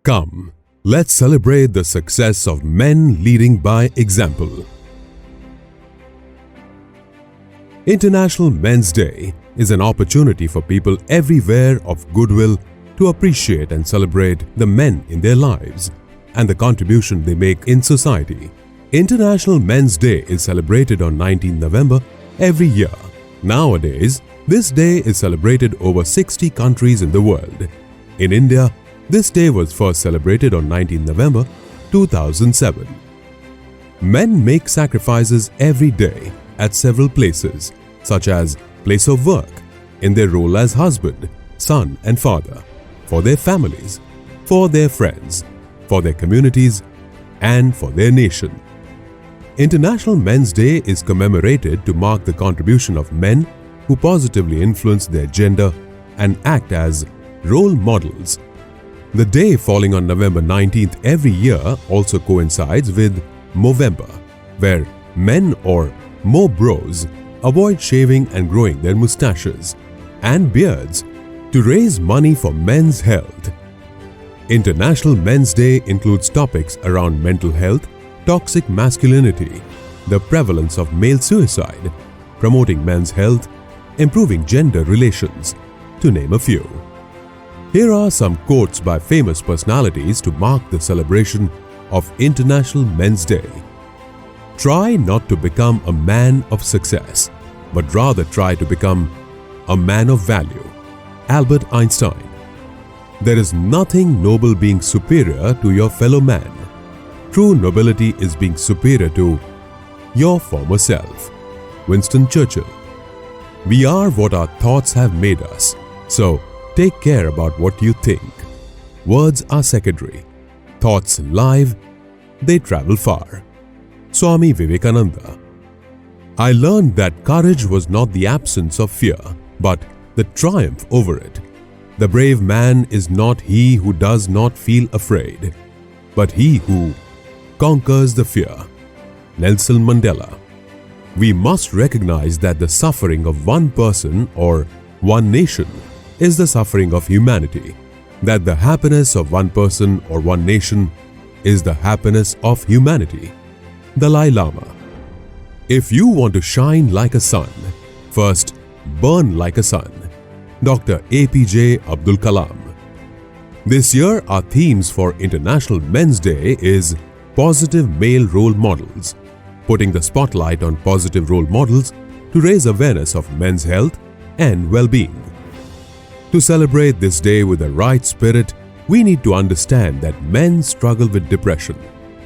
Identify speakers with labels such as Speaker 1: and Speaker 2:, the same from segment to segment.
Speaker 1: Come, let's celebrate the success of men leading by example. International Men's Day is an opportunity for people everywhere of goodwill to appreciate and celebrate the men in their lives and the contribution they make in society. International Men's Day is celebrated on 19 November every year. Nowadays, this day is celebrated over 60 countries in the world. In India, this day was first celebrated on 19 November 2007. Men make sacrifices every day at several places, such as place of work, in their role as husband, son and father, for their families, for their friends, for their communities, and for their nation. International Men's Day is commemorated to mark the contribution of men who positively influence their gender and act as role models. The day falling on November 19th every year also coincides with Movember, where men or Mo Bros avoid shaving and growing their mustaches and beards to raise money for men's health. International Men's Day includes topics around mental health, toxic masculinity, the prevalence of male suicide, promoting men's health, improving gender relations, to name a few. Here are some quotes by famous personalities to mark the celebration of International Men's Day. Try not to become a man of success, but rather try to become a man of value. Albert Einstein. There is nothing noble being superior to your fellow man. True nobility is being superior to your former self. Winston Churchill. We are what our thoughts have made us, so take care about what you think. Words are secondary. Thoughts live, they travel far. Swami Vivekananda. I learned that courage was not the absence of fear, but the triumph over it. The brave man is not he who does not feel afraid, but he who conquers the fear. Nelson Mandela. We must recognize that the suffering of one person or one nation is the suffering of humanity, that the happiness of one person or one nation is the happiness of humanity. Dalai Lama. If you want to shine like a sun, first burn like a sun. Dr. APJ Abdul Kalam. This year, our themes for International Men's Day is Positive Male Role Models, putting the spotlight on positive role models to raise awareness of men's health and well-being. To celebrate this day with the right spirit, we need to understand that men struggle with depression,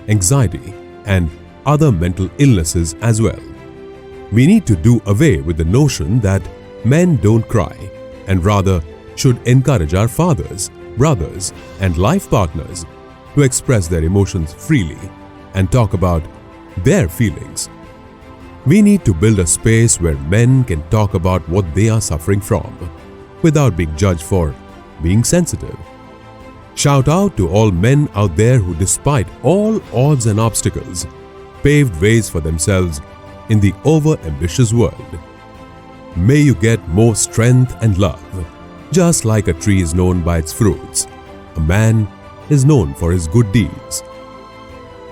Speaker 1: anxiety, and other mental illnesses as well. We need to do away with the notion that men don't cry and rather should encourage our fathers, brothers, and life partners to express their emotions freely and talk about their feelings. We need to build a space where men can talk about what they are suffering from without being judged for being sensitive. Shout out to all men out there who, despite all odds and obstacles, paved ways for themselves in the over-ambitious world. May you get more strength and love. Just like a tree is known by its fruits, a man is known for his good deeds.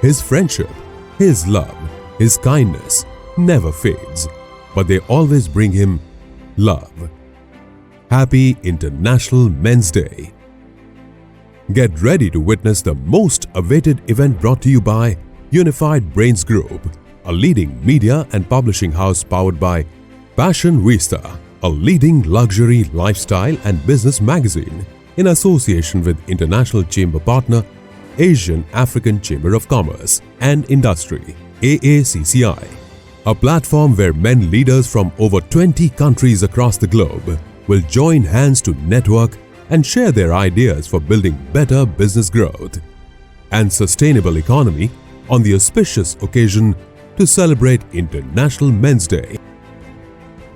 Speaker 1: His friendship, his love, his kindness never fades, but they always bring him love. Happy International Men's Day. Get ready to witness the most awaited event brought to you by Unified Brainz Group, a leading media and publishing house powered by Passion Vista, a leading luxury lifestyle and business magazine in association with International Chamber Partner, Asian African Chamber of Commerce and Industry, AACCI, a platform where men leaders from over 20 countries across the globe will join hands to network and share their ideas for building better business growth and sustainable economy on the auspicious occasion to celebrate International Men's Day.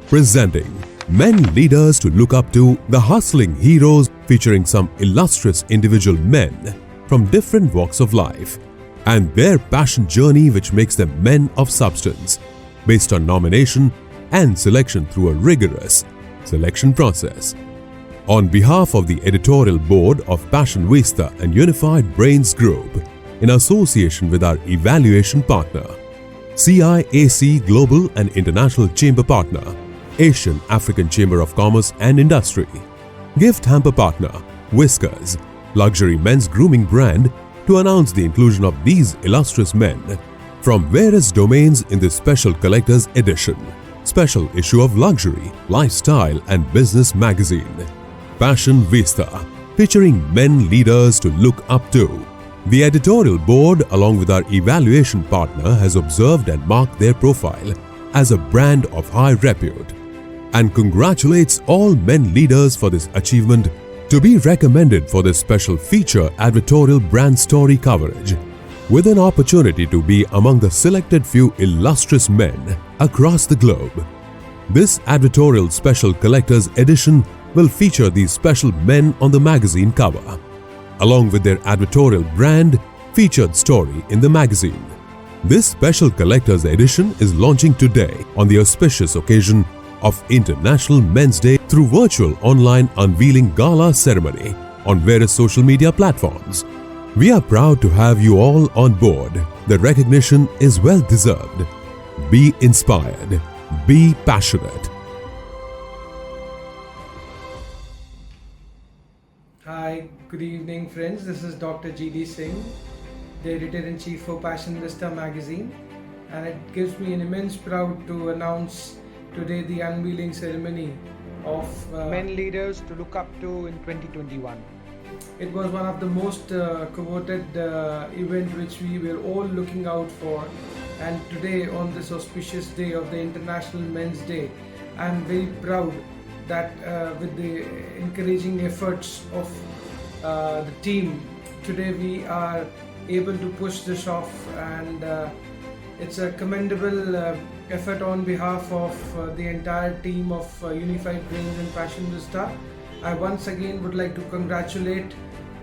Speaker 1: Presenting Men Leaders to Look Up to, the Hustling Heroes, featuring some illustrious individual men from different walks of life and their passion journey which makes them men of substance, based on nomination and selection through a rigorous selection process. On behalf of the editorial board of Passion Vista and Unified Brainz Group, in association with our evaluation partner, CIAC Global and International Chamber Partner, Asian African Chamber of Commerce and Industry, gift hamper partner, Whiskers, luxury men's grooming brand, to announce the inclusion of these illustrious men from various domains in this special collector's edition, special issue of luxury, lifestyle and business magazine, Passion Vista, featuring men leaders to look up to. The editorial board, along with our evaluation partner, has observed and marked their profile as a brand of high repute and congratulates all men leaders for this achievement to be recommended for this special feature advertorial brand story coverage, with an opportunity to be among the selected few illustrious men across the globe. This advertorial special collector's edition will feature these special men on the magazine cover, along with their advertorial brand featured story in the magazine. This special collector's edition is launching today on the auspicious occasion of International Men's Day through virtual online unveiling gala ceremony on various social media platforms. We are proud to have you all on board. The recognition is well deserved. Be inspired. Be passionate.
Speaker 2: Hi, good evening friends. This is Dr. G.D. Singh, the Editor-in-Chief for Passion Vista magazine, and it gives me an immense pride to announce today the unveiling ceremony of
Speaker 3: men leaders to look up to in 2021.
Speaker 2: It was one of the most coveted event which we were all looking out for, and today on this auspicious day of the International Men's Day, I am very proud that with the encouraging efforts of the team, today we are able to push this off, and it's a commendable effort on behalf of the entire team of Unified Brainz and Passion Vista. I once again would like to congratulate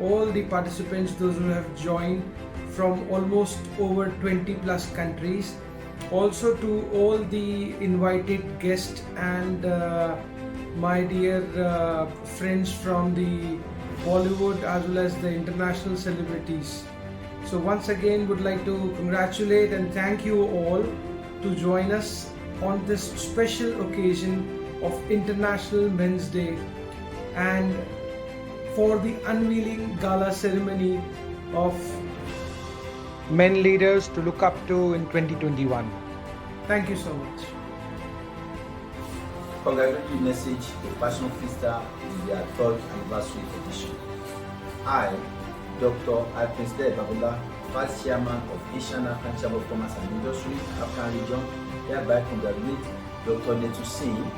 Speaker 2: all the participants, those who have joined from almost over 20 plus countries. Also to all the invited guests and my dear friends from the Bollywood as well as the international celebrities. So once again would like to congratulate and thank you all to join us on this special occasion of International Men's Day and for the unveiling gala ceremony of
Speaker 3: men leaders to look up to in 2021.
Speaker 2: Thank you so much.
Speaker 4: Congratulatory message to Passion Vista in their 3rd anniversary edition. I, Dr. Vijay Bhanda, Vice Chairman of Asian African Chamber of Commerce and Industry, African Region, hereby congratulate Dr. Netu Singh,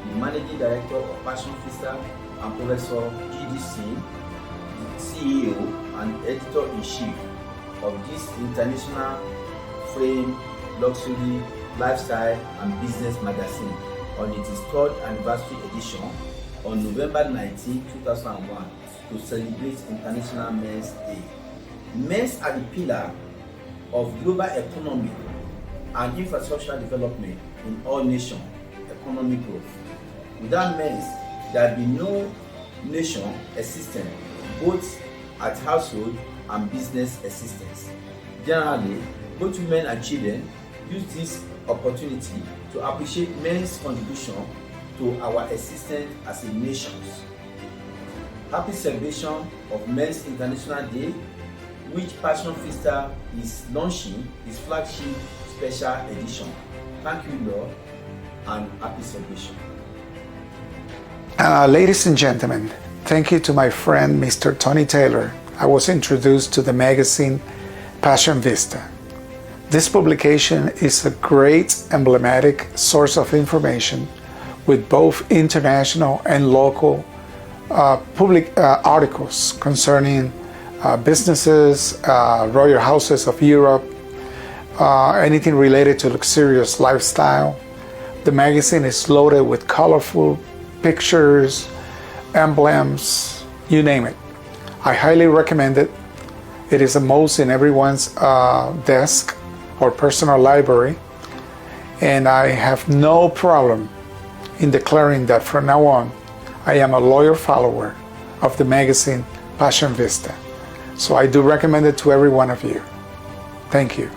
Speaker 4: the Managing Director of Passion Vista, and Professor G.D. Singh, the CEO and Editor-in-Chief of this international frame, luxury, lifestyle and business magazine on its 3rd anniversary edition on November 19, 2001 to celebrate International Men's Day. Men are the pillar of global economy and infrastructure development in all nations' economic growth. Without men, there will be no nation existent, both at household and business existence. Generally, both women and children use this opportunity to appreciate men's contribution to our existence as a nation. Happy celebration of Men's International Day, which Passion Vista is launching its flagship special edition. Thank you, Lord, and happy celebration.
Speaker 5: Ladies and gentlemen, thank you to my friend Mr. Tony Taylor. I was introduced to the magazine Passion Vista. This publication is a great emblematic source of information with both international and local public articles concerning businesses, royal houses of Europe, anything related to luxurious lifestyle. The magazine is loaded with colorful pictures, emblems, you name it. I highly recommend it. It is a must in everyone's desk or personal library, and I have no problem in declaring that from now on I am a loyal follower of the magazine Passion Vista, so I do recommend it to every one of you. Thank you.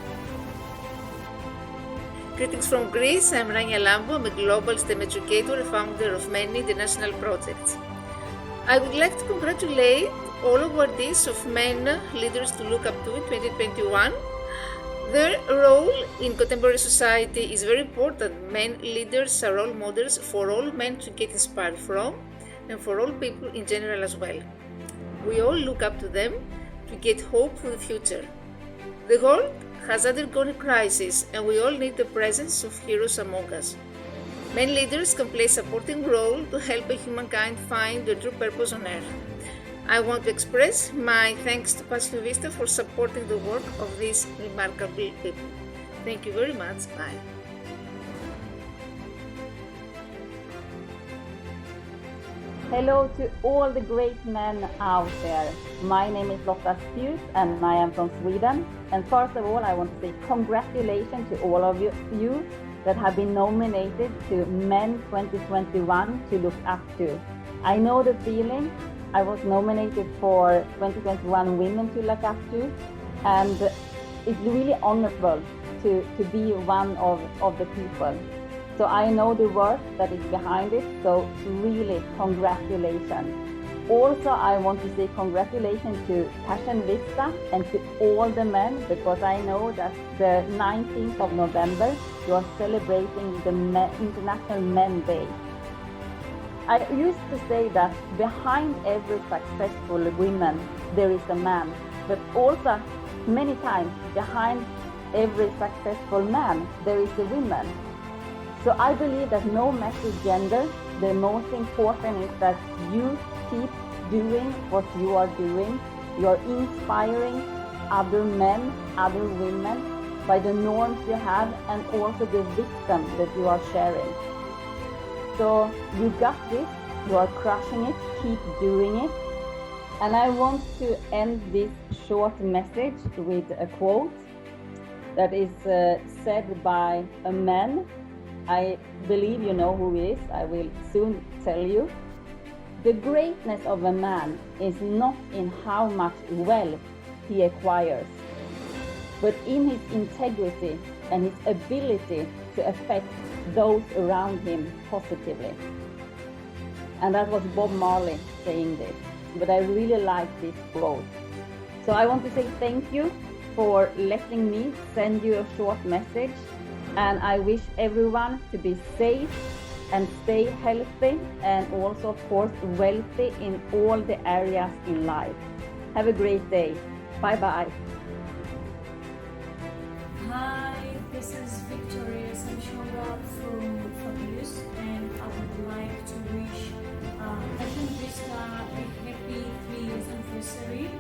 Speaker 6: Greetings from Greece. I'm Rania Lambo. I'm a global STEM educator and founder of many international projects. I would like to congratulate all awardees of Men Leaders to Look Up to in 2021. Their role in contemporary society is very important. Men leaders are role models for all men to get inspired from and for all people in general as well. We all look up to them to get hope for the future. The world has undergone a crisis and we all need the presence of heroes among us. Men leaders can play a supporting role to help humankind find their true purpose on earth. I want to express my thanks to Passion Vista for supporting the work of these remarkable people. Thank you very much. Bye.
Speaker 7: Hello to all the great men out there. My name is Pearce and I am from Sweden. And first of all, I want to say congratulations to all of you that have been nominated to Men 2021 to look up to. I know the feeling. I was nominated for 2021 Women to Look Up to, and it's really honorable to be one of the people. So I know the work that is behind it, so really congratulations. Also, I want to say congratulations to Passion Vista and to all the men, because I know that the 19th of November, you are celebrating the International Men's Day. I used to say that behind every successful woman, there is a man, but also many times behind every successful man, there is a woman. So I believe that no matter gender, the most important is that you keep doing what you are doing. You're inspiring other men, other women by the norms you have and also the wisdom that you are sharing. So you got this, you are crushing it, keep doing it. And I want to end this short message with a quote that is said by a man. I believe you know who he is, I will soon tell you. The greatness of a man is not in how much wealth he acquires, but in his integrity and his ability to affect those around him positively. And that was Bob Marley saying this, but I really like this quote. So I want to say thank you for letting me send you a short message, and I wish everyone to be safe and stay healthy and also of course wealthy in all the areas in life. Have a great day. Bye bye.
Speaker 8: Hi, this is Victoria Samshonga from Pearce, and I would like to wish Passion Vista a happy 3 years anniversary,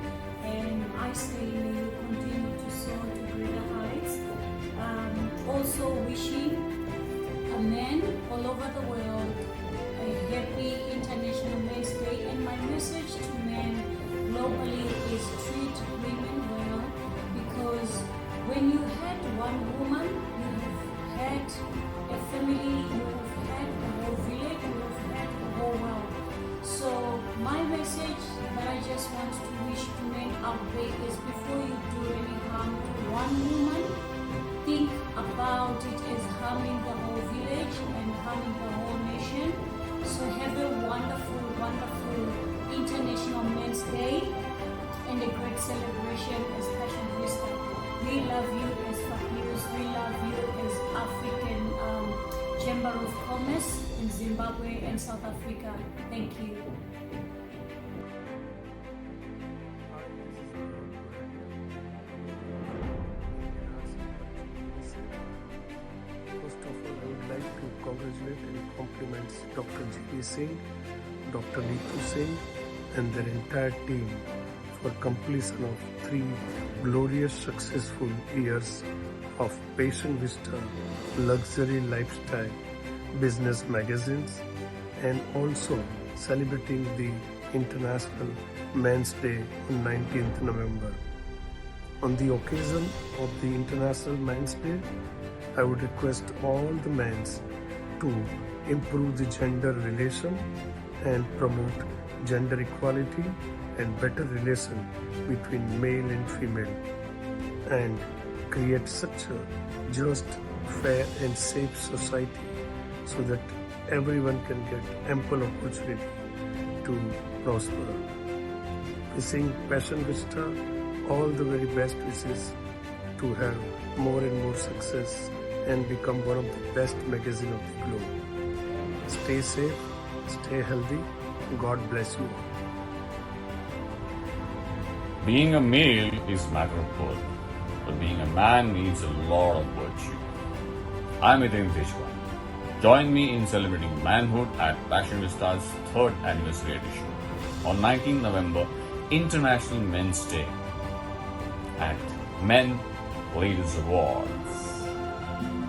Speaker 8: and I say may you continue to soar to greater heights. Also wishing men all over the world a happy International Men's Day, and my message to men globally is treat women well, because when you had one woman, you have had a family, you have had a whole village, you have had a whole world. So my message that I just want to wish to men out there is, before you do any harm to one woman, think about it as harming the whole village and harming the whole nation. So have a wonderful, wonderful International Men's Day and a great celebration as Passion Vista. We love you as Fakirs, we love you as African Chamber of Commerce in Zimbabwe and South Africa. Thank you.
Speaker 9: First of all, I would like to congratulate and compliment Dr. J.P. Singh, Dr. Neetu Singh and their entire team for completion of 3 glorious successful years of Passion Vista luxury lifestyle business magazines, and also celebrating the International Men's Day on 19th November. On the occasion of the International Men's Day, I would request all the men to improve the gender relation and promote gender equality and better relation between male and female, and create such a just, fair and safe society so that everyone can get ample opportunity to prosper. Wishing Passion Vista all the very best wishes to have more and more success and become one of the best magazine of the globe. Stay safe, stay healthy. God bless you all.
Speaker 10: Being a male is a matter of birth, but being a man needs a lot of virtue. I'm Vijay Bhanda. Join me in celebrating manhood at Passion Vista's 3rd anniversary edition on 19 November, International Men's Day at Men Leaders Awards.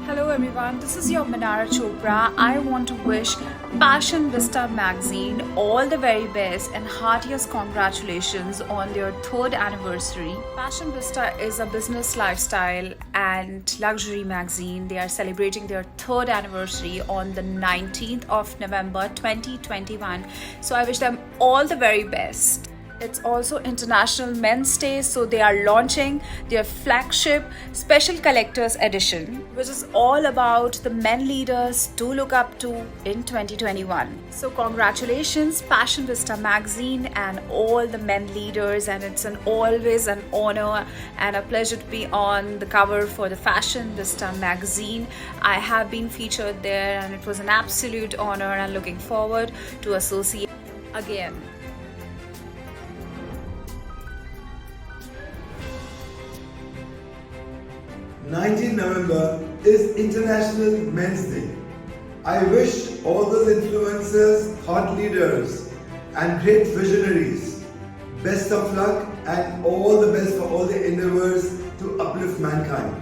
Speaker 11: Hello everyone, this is your Manara Chopra. I want to wish Passion Vista magazine all the very best and heartiest congratulations on their 3rd anniversary. Passion Vista is a business, lifestyle and luxury magazine. They are celebrating their 3rd anniversary on the 19th of November 2021. So I wish them all the very best. It's also International Men's Day, so they are launching their flagship Special Collector's Edition, which is all about the men leaders to look up to in 2021. So congratulations Passion Vista magazine and all the men leaders, and it's always an honor and a pleasure to be on the cover for the Passion Vista magazine. I have been featured there and it was an absolute honor, and looking forward to associate again.
Speaker 12: 19 November is International Men's Day. I wish all those influencers, thought leaders and great visionaries best of luck and all the best for all their endeavors to uplift mankind.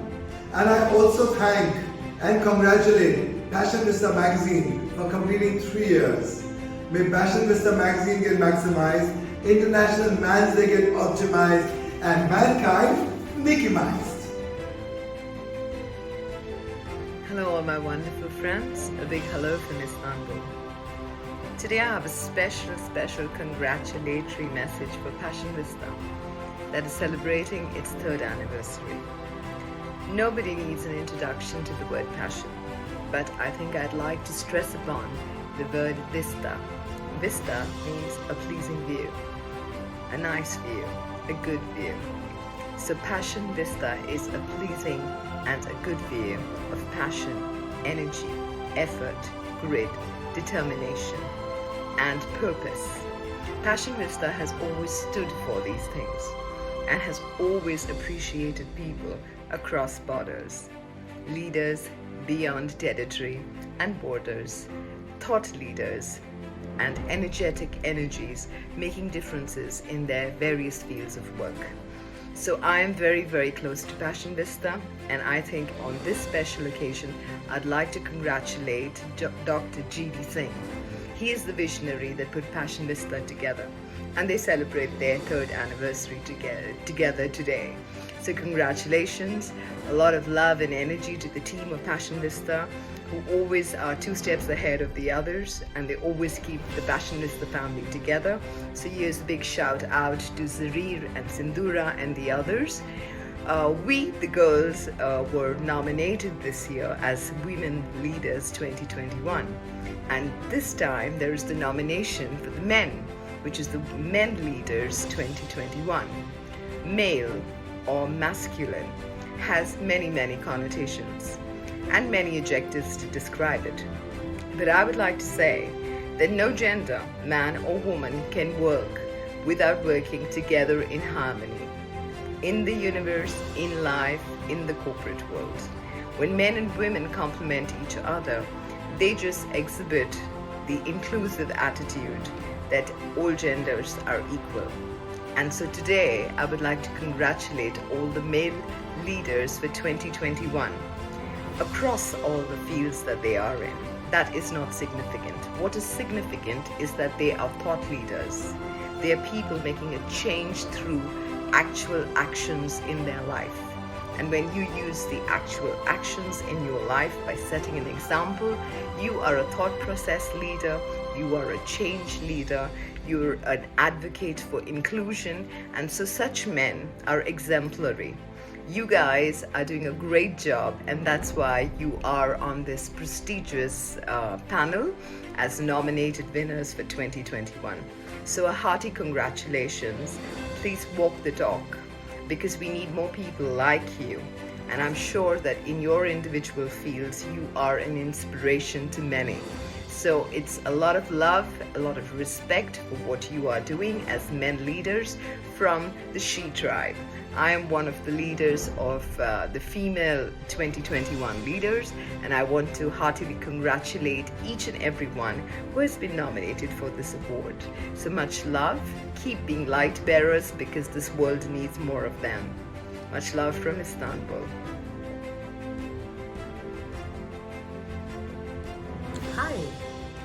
Speaker 12: And I also thank and congratulate Passion Vista magazine for completing 3 years. May Passion Vista magazine get maximized, International Men's Day get optimized, and mankind Mickey-mized.
Speaker 13: Hello all my wonderful friends, a big hello from Istanbul. Today I have a special congratulatory message for Passion Vista that is celebrating its 3rd anniversary. Nobody needs an introduction to the word passion, but I think I'd like to stress upon the word vista. Vista means a pleasing view, a nice view, a good view. So Passion Vista is a pleasing and a good view of passion, energy, effort, grit, determination, and purpose. Passion Vista has always stood for these things and has always appreciated people across borders, leaders beyond territory and borders, thought leaders, and energetic energies making differences in their various fields of work. So I am very close to Passion Vista, and I think on this special occasion I'd like to congratulate Dr. G.D. Singh. He is the visionary that put Passion Vista together, and they celebrate their 3rd anniversary together today. So congratulations, a lot of love and energy to the team of Passion Vista, who always are 2 steps ahead of the others, and they always keep the Passion Vista family together. So here's a big shout out to Zarir and Sindura and the others. We, the girls, were nominated this year as Women Leaders 2021. And this time there is the nomination for the men, which is the Men Leaders 2021. Male or masculine has many connotations and many adjectives to describe it. But I would like to say that no gender, man or woman, can work without working together in harmony. In the universe, in life, in the corporate world. When men and women complement each other, they just exhibit the inclusive attitude that all genders are equal. And so today, I would like to congratulate all the male leaders for 2021 across all the fields that they are in. That is not significant. What is significant is that they are thought leaders. They are people making a change through actual actions in their life. And when you use the actual actions in your life by setting an example, you are a thought process leader, You are a change leader. You're an advocate for inclusion. And so such men are exemplary. You guys are doing a great job, and that's why you are on this prestigious panel as nominated winners for 2021. So a hearty congratulations. Please walk the talk, because we need more people like you. And I'm sure that in your individual fields, you are an inspiration to many. So it's a lot of love, a lot of respect for what you are doing as men leaders from the She Tribe. I am one of the leaders of the female 2021 leaders, and I want to heartily congratulate each and everyone who has been nominated for this award. So much love. Keep being light bearers, because this world needs more of them. Much love from Istanbul.
Speaker 14: Hi,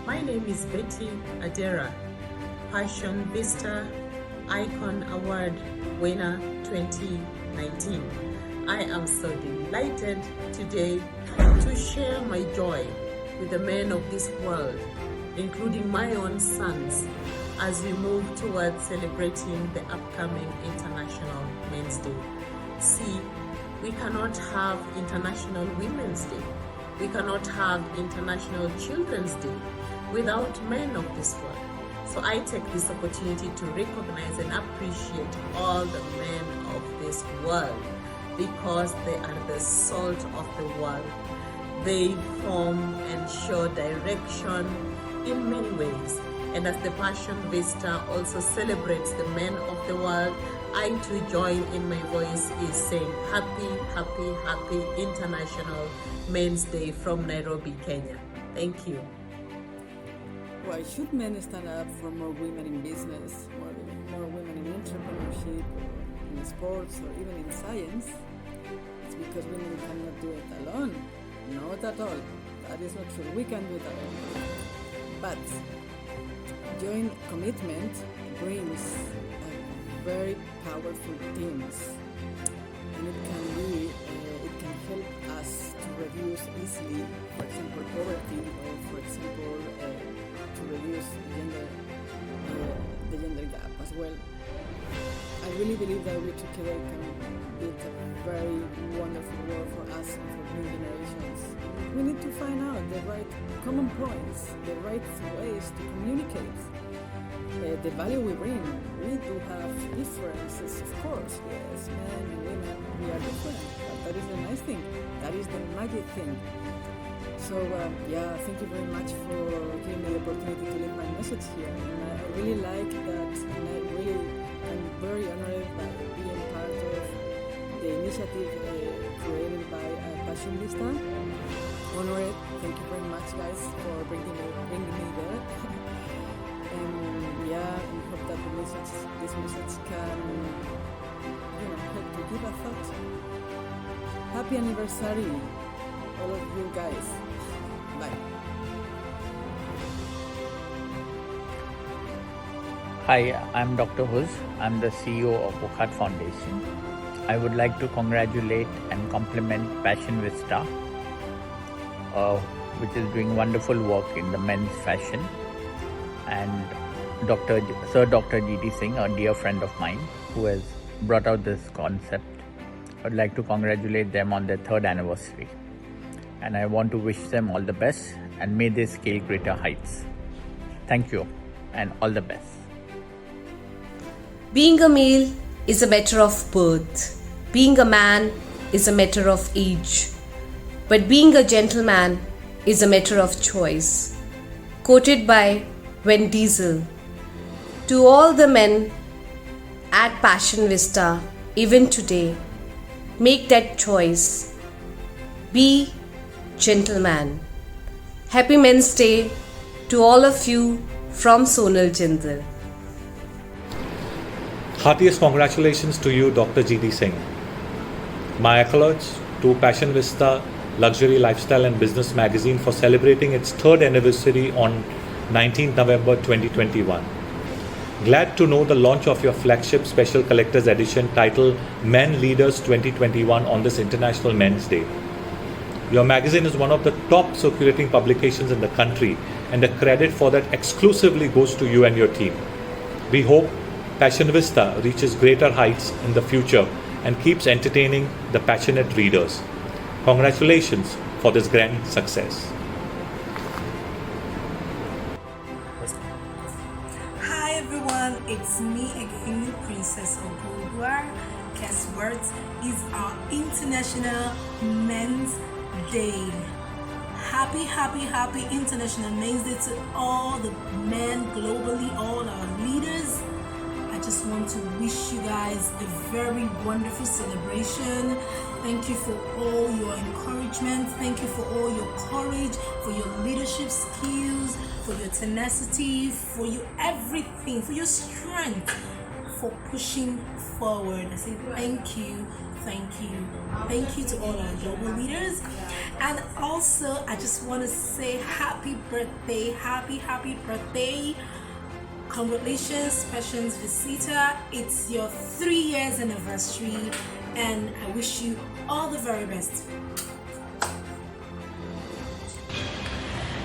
Speaker 14: my name is Betty Adera, Passion Vista Icon Award winner 2019. I am so delighted today to share my joy with the men of this world, including my own sons, as we move towards celebrating the upcoming International Men's Day. See, we cannot have International Women's Day. We cannot have International Children's Day without men of this world. So I take this opportunity to recognize and appreciate all the men of this world, because they are the salt of the world. They form and show direction in many ways. And as the Passion Vista also celebrates the men of the world, I too join in my voice is saying happy, happy, happy International Men's Day from Nairobi, Kenya. Thank you.
Speaker 15: Why should men stand up for more women in business, more women in entrepreneurship, or in sports, or even in science? It's because women cannot do it alone. Not at all. That is not true. We can do it alone. But joint commitment brings very powerful teams, and it can help us to reduce easily, for example, poverty, or for example, to reduce the gender gap as well. I really believe that we together can build a very wonderful world for us and for new generations. We need to find out the right common points, the right ways to communicate. The value we bring. We do have differences, of course. Yes, men and women, we are different. But that is the nice thing. That is the magic thing. So, thank you very much for giving me the opportunity to leave my message here. And I really like that, and I'm very honored by being part of the initiative created by Passion Vista. Honored. Thank you very much, guys, for bringing me there. We hope that this message can, help to give a thought. Happy anniversary, all of you guys. Bye.
Speaker 16: Hi, I'm Dr. Huz. I'm the CEO of Bukhart Foundation. I would like to congratulate and compliment Passion Vista, which is doing wonderful work in the men's fashion, and Sir Dr. G.D. Singh, a dear friend of mine, who has brought out this concept. I would like to congratulate them on their 3rd anniversary. And I want to wish them all the best, and may they scale greater heights. Thank you, and all the best.
Speaker 17: Being a male is a matter of birth. Being a man is a matter of age. But being a gentleman is a matter of choice. Quoted by Vin Diesel. To all the men at Passion Vista, even today, make that choice. Be gentleman. Happy Men's Day to all of you from Sonal Jindal.
Speaker 18: Heartiest congratulations to you, Dr. G.D. Singh. My accolades to Passion Vista Luxury Lifestyle and Business Magazine for celebrating its 3rd anniversary on 19th November 2021. Glad to know the launch of your flagship special collector's edition titled Men Leaders 2021 on this International Men's Day. Your magazine is one of the top circulating publications in the country and the credit for that exclusively goes to you and your team. We hope Passion Vista reaches greater heights in the future and keeps entertaining the passionate readers. Congratulations for this grand success.
Speaker 19: Hi everyone, it's me again, Princess Ogugwa. Guess what? It's our International Men's Day. Happy International Men's Day to all the men globally, all our leaders. I just want to wish you guys a very wonderful celebration. Thank you for all your encouragement. Thank you for all your courage, for your leadership skills, for your tenacity, for your everything, for your strength, for pushing forward. I say thank you. Thank you to all our global leaders. And also, I just want to say happy birthday, happy birthday. Congratulations, Passion Vista. It's your 3 years anniversary, and I wish you all the very best.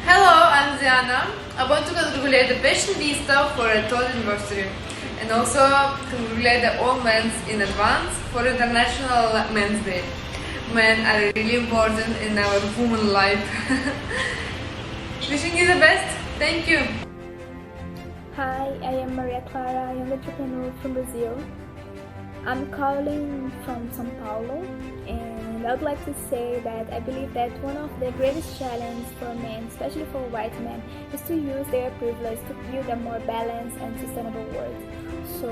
Speaker 6: Hello, I'm Ziana. I want to congratulate the Passion Vista for a 3rd anniversary, and also congratulate all men in advance for International Men's Day. Men are really important in our human life. Wishing you the best. Thank you.
Speaker 20: Hi, I am Maria Clara, young entrepreneur from Brazil. I'm calling from São Paulo, and I would like to say that I believe that one of the greatest challenges for men, especially for white men, is to use their privilege to build a more balanced and sustainable world. So,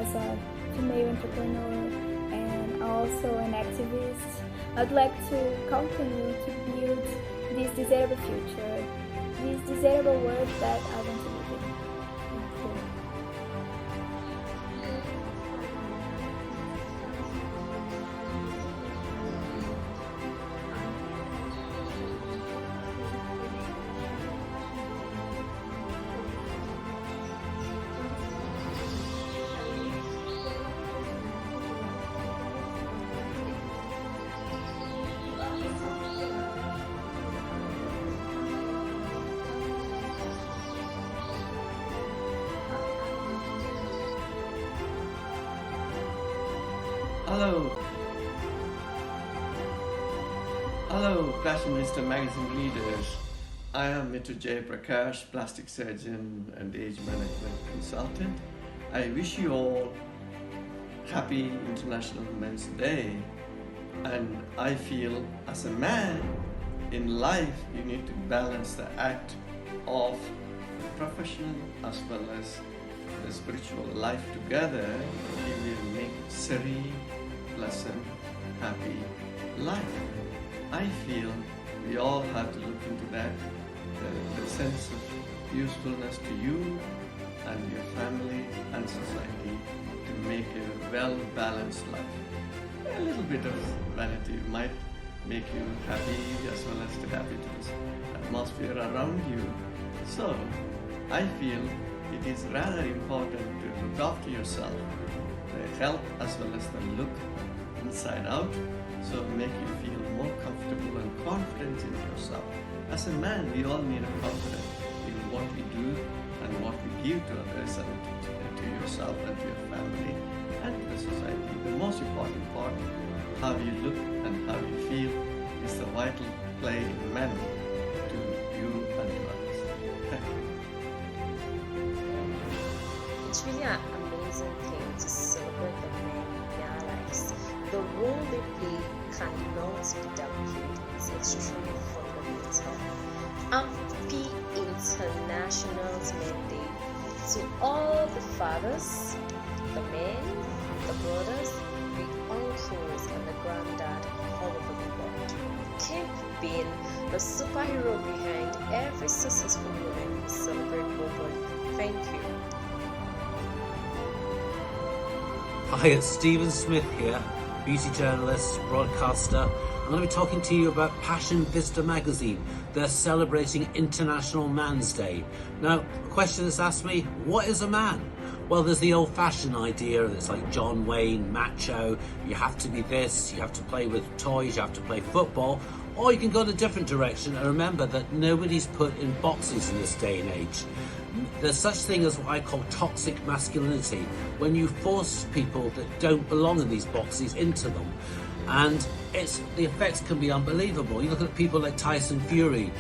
Speaker 20: as a female entrepreneur and also an activist, I'd like to continue to build this desirable future, this desirable world that I want to live in.
Speaker 21: Hello, Passion Vista magazine readers. I am Mr. Jay Prakash, plastic surgeon and age management consultant. I wish you all happy International Men's Day. And I feel as a man in life, you need to balance the act of the professional as well as the spiritual life together. It will make serene, pleasant, happy life. I feel we all have to look into that, the sense of usefulness to you and your family and society to make a well-balanced life. A little bit of vanity might make you happy as well as to happy to this atmosphere around you. So, I feel it is rather important to look after yourself, the health as well as the look inside out, so make you feel more comfortable and confident in yourself. As a man, we all need a confidence in what we do and what we give to others and to yourself and to your family and to the society. The most important part, how you look and how you feel, is the vital play in men to you and to others. Thank you.
Speaker 22: It's really an amazing thing to celebrate the men in our lives. The role they play cannot be downplayed. It's extremely fundamental. Happy International Men's Day to all the fathers, the men, the brothers, the uncles, and the granddad all over the world. Keep being the superhero behind every successful woman we celebrate globally. Thank you.
Speaker 23: Hi, it's Stephen Smith here, beauty journalist, broadcaster. I'm going to be talking to you about Passion Vista magazine. They're celebrating International Man's Day. Now, a question that's asked me, what is a man? Well, there's the old-fashioned idea that's like John Wayne, macho, you have to be this, you have to play with toys, you have to play football. Or you can go the different direction and remember that nobody's put in boxes in this day and age. There's such thing as what I call toxic masculinity, when you force people that don't belong in these boxes into them. And the effects can be unbelievable. You look at people like Tyson Fury,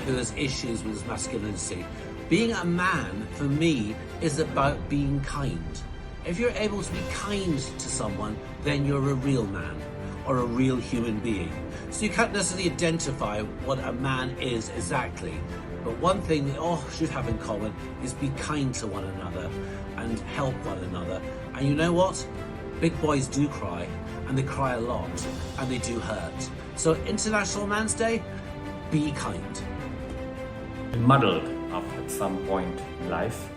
Speaker 23: who has issues with his masculinity. Being a man, for me, is about being kind. If you're able to be kind to someone, then you're a real man or a real human being. So you can't necessarily identify what a man is exactly. But one thing they all should have in common is be kind to one another and help one another. And you know what? Big boys do cry, and they cry a lot, and they do hurt. So International Man's Day, be kind.
Speaker 1: Muddled up at some point in life,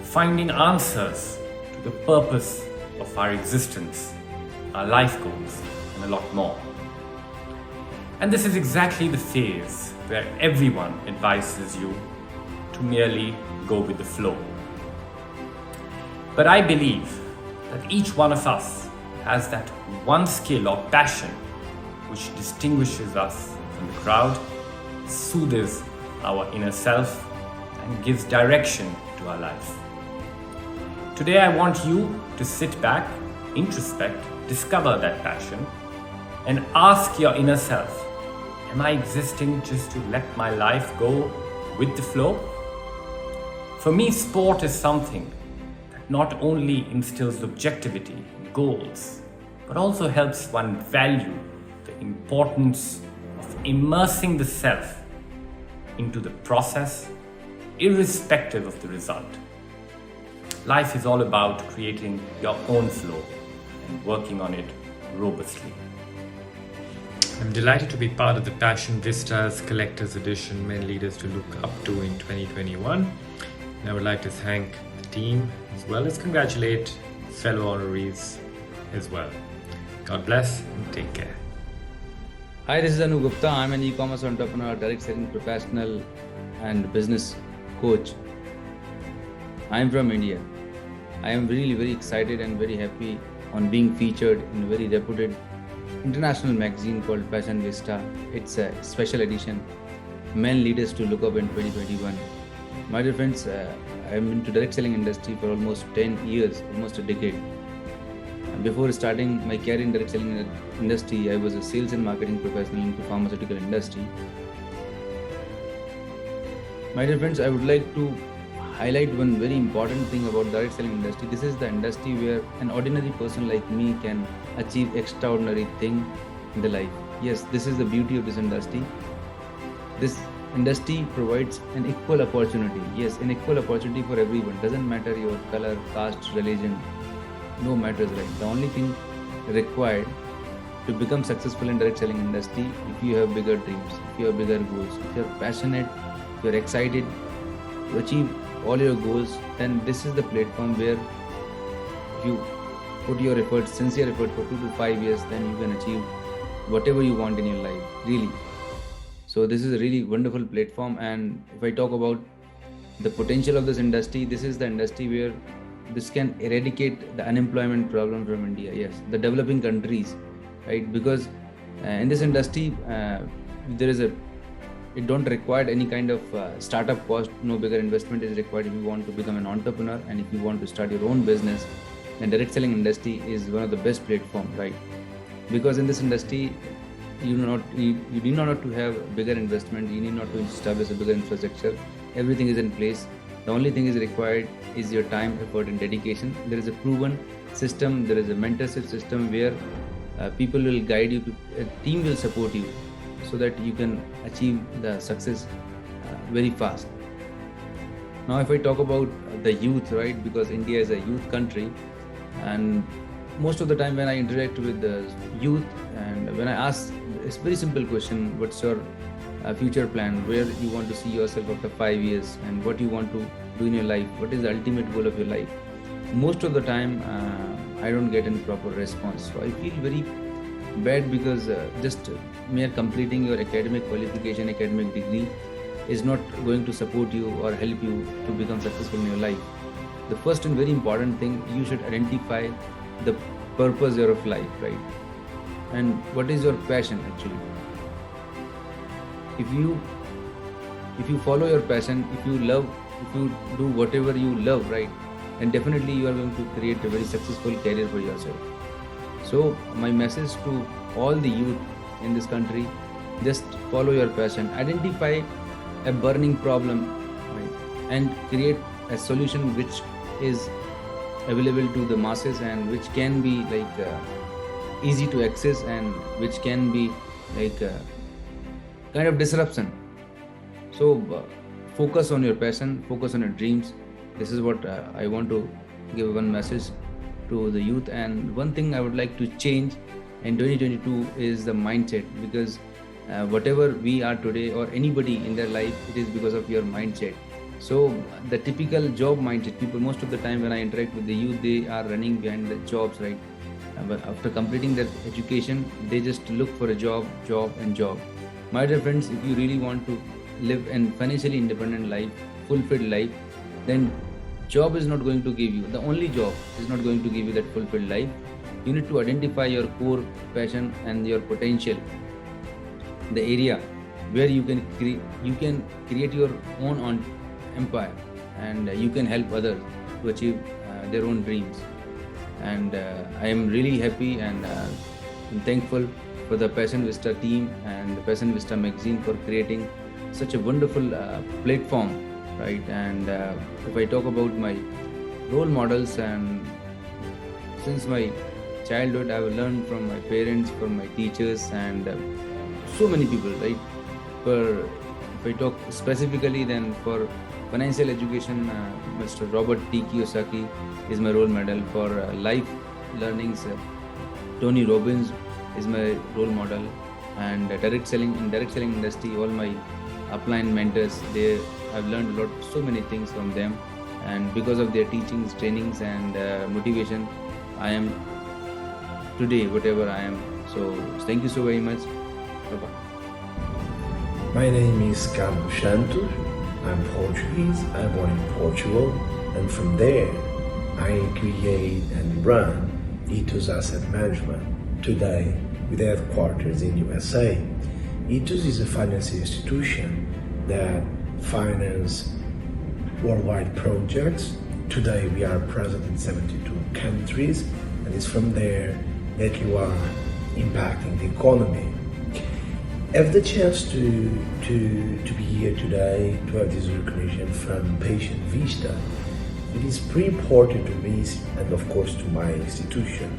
Speaker 1: finding answers to the purpose of our existence, our life goals, and a lot more. And this is exactly the phase where everyone advises you to merely go with the flow. But I believe that each one of us has that one skill or passion which distinguishes us from the crowd, soothes our inner self, and gives direction to our life. Today I want you to sit back, introspect, discover that passion, and ask your inner self, am I existing just to let my life go with the flow? For me, sport is something that not only instills objectivity and goals, but also helps one value the importance of immersing the self into the process, irrespective of the result. Life is all about creating your own flow and working on it robustly. I'm delighted to be part of the Passion Vista's Collector's Edition Men Leaders to Look Up to in 2021. And I would like to thank the team as well as congratulate fellow honorees as well. God bless and take care.
Speaker 2: Hi, this is Gupta. I'm an e-commerce entrepreneur, direct selling professional and business coach. I'm from India. I am really very excited and very happy on being featured in a very reputed international magazine called Passion Vista. It's a special edition, Men Leaders to Look Up in 2021. My dear friends, I'm into direct selling industry for almost 10 years, almost a decade. Before starting my career in direct selling industry, I was a sales and marketing professional in the pharmaceutical industry. My dear friends, I would like to highlight one very important thing about direct selling industry. This is the industry where an ordinary person like me can achieve extraordinary thing in the life. Yes, this is the beauty of this industry. This industry provides an equal opportunity. Yes, an equal opportunity for everyone. Doesn't matter your color, caste, religion, no matters, right? The only thing required to become successful in direct selling industry, if you have bigger dreams, if you have bigger goals, if you're passionate, if you're excited to achieve all your goals, then this is the platform where if you put your efforts, sincere effort for 2 to 5 years, then you can achieve whatever you want in your life, really. So this is a really wonderful platform. And if I talk about the potential of this industry, this is the industry where this can eradicate the unemployment problem from India. Yes, the developing countries, right? Because in this industry, it don't require any kind of startup cost. No bigger investment is required if you want to become an entrepreneur, and if you want to start your own business, then direct selling industry is one of the best platform, right? Because in this industry, you do not have to have bigger investment. You need not to establish a bigger infrastructure. Everything is in place. The only thing is required is your time, effort, and dedication. There is a proven system. There is a mentorship system where people will guide you. A team will support you, so that you can achieve the success very fast. Now, if I talk about the youth, right, because India is a youth country, and most of the time when I interact with the youth, and when I ask, it's a very simple question: what's your future plan? Where you want to see yourself after 5 years, and what you want to do in your life? What is the ultimate goal of your life? Most of the time, I don't get any proper response. So I feel very bad, because just mere completing your academic qualification, academic degree is not going to support you or help you to become successful in your life. The first and very important thing, you should identify the purpose of life, right? And what is your passion actually? if you follow your passion, if you do whatever you love, right, then definitely you are going to create a very successful career for yourself. So my message to all the youth in this country, just follow your passion, identify a burning problem, right, and create a solution which is available to the masses and which can be easy to access and which can be kind of disruption. So focus on your passion, focus on your dreams. This is what I want to give one message to the youth. And one thing I would like to change in 2022 is the mindset, because whatever we are today or anybody in their life, it is because of your mindset. So the typical job mindset, people most of the time when I interact with the youth, they are running behind the jobs, right? But after completing their education, they just look for a job. My dear friends, if you really want to live a financially independent life, fulfilled life, then job is not going to give you, the only job is not going to give you that fulfilled life. You need to identify your core passion and your potential, the area where you can create your own empire, and you can help others to achieve their own dreams. And I am really happy and thankful for the Passion Vista team and the Passion Vista magazine for creating such a wonderful platform, right? And if I talk about my role models, and since my childhood I have learned from my parents, from my teachers, and so many people, right? If I talk specifically, then for financial education, Mr. Robert T. Kiyosaki is my role model. For life learnings, Tony Robbins is my role model. And direct selling industry, all my upline mentors, I've learned so many things from them, and because of their teachings, trainings, and motivation, I am today whatever I am. So thank you so very much. Bye-bye.
Speaker 3: My name is Carlos Santos. I'm Portuguese. I'm born in Portugal, and from there I create and run Ethos Asset Management, today with headquarters in USA. Ethos is a financial institution that finances worldwide projects. Today we are present in 72 countries, and it's from there that you are impacting the economy. I have the chance to be here today, to have this recognition from Passion Vista. It is pretty important to me and of course to my institution,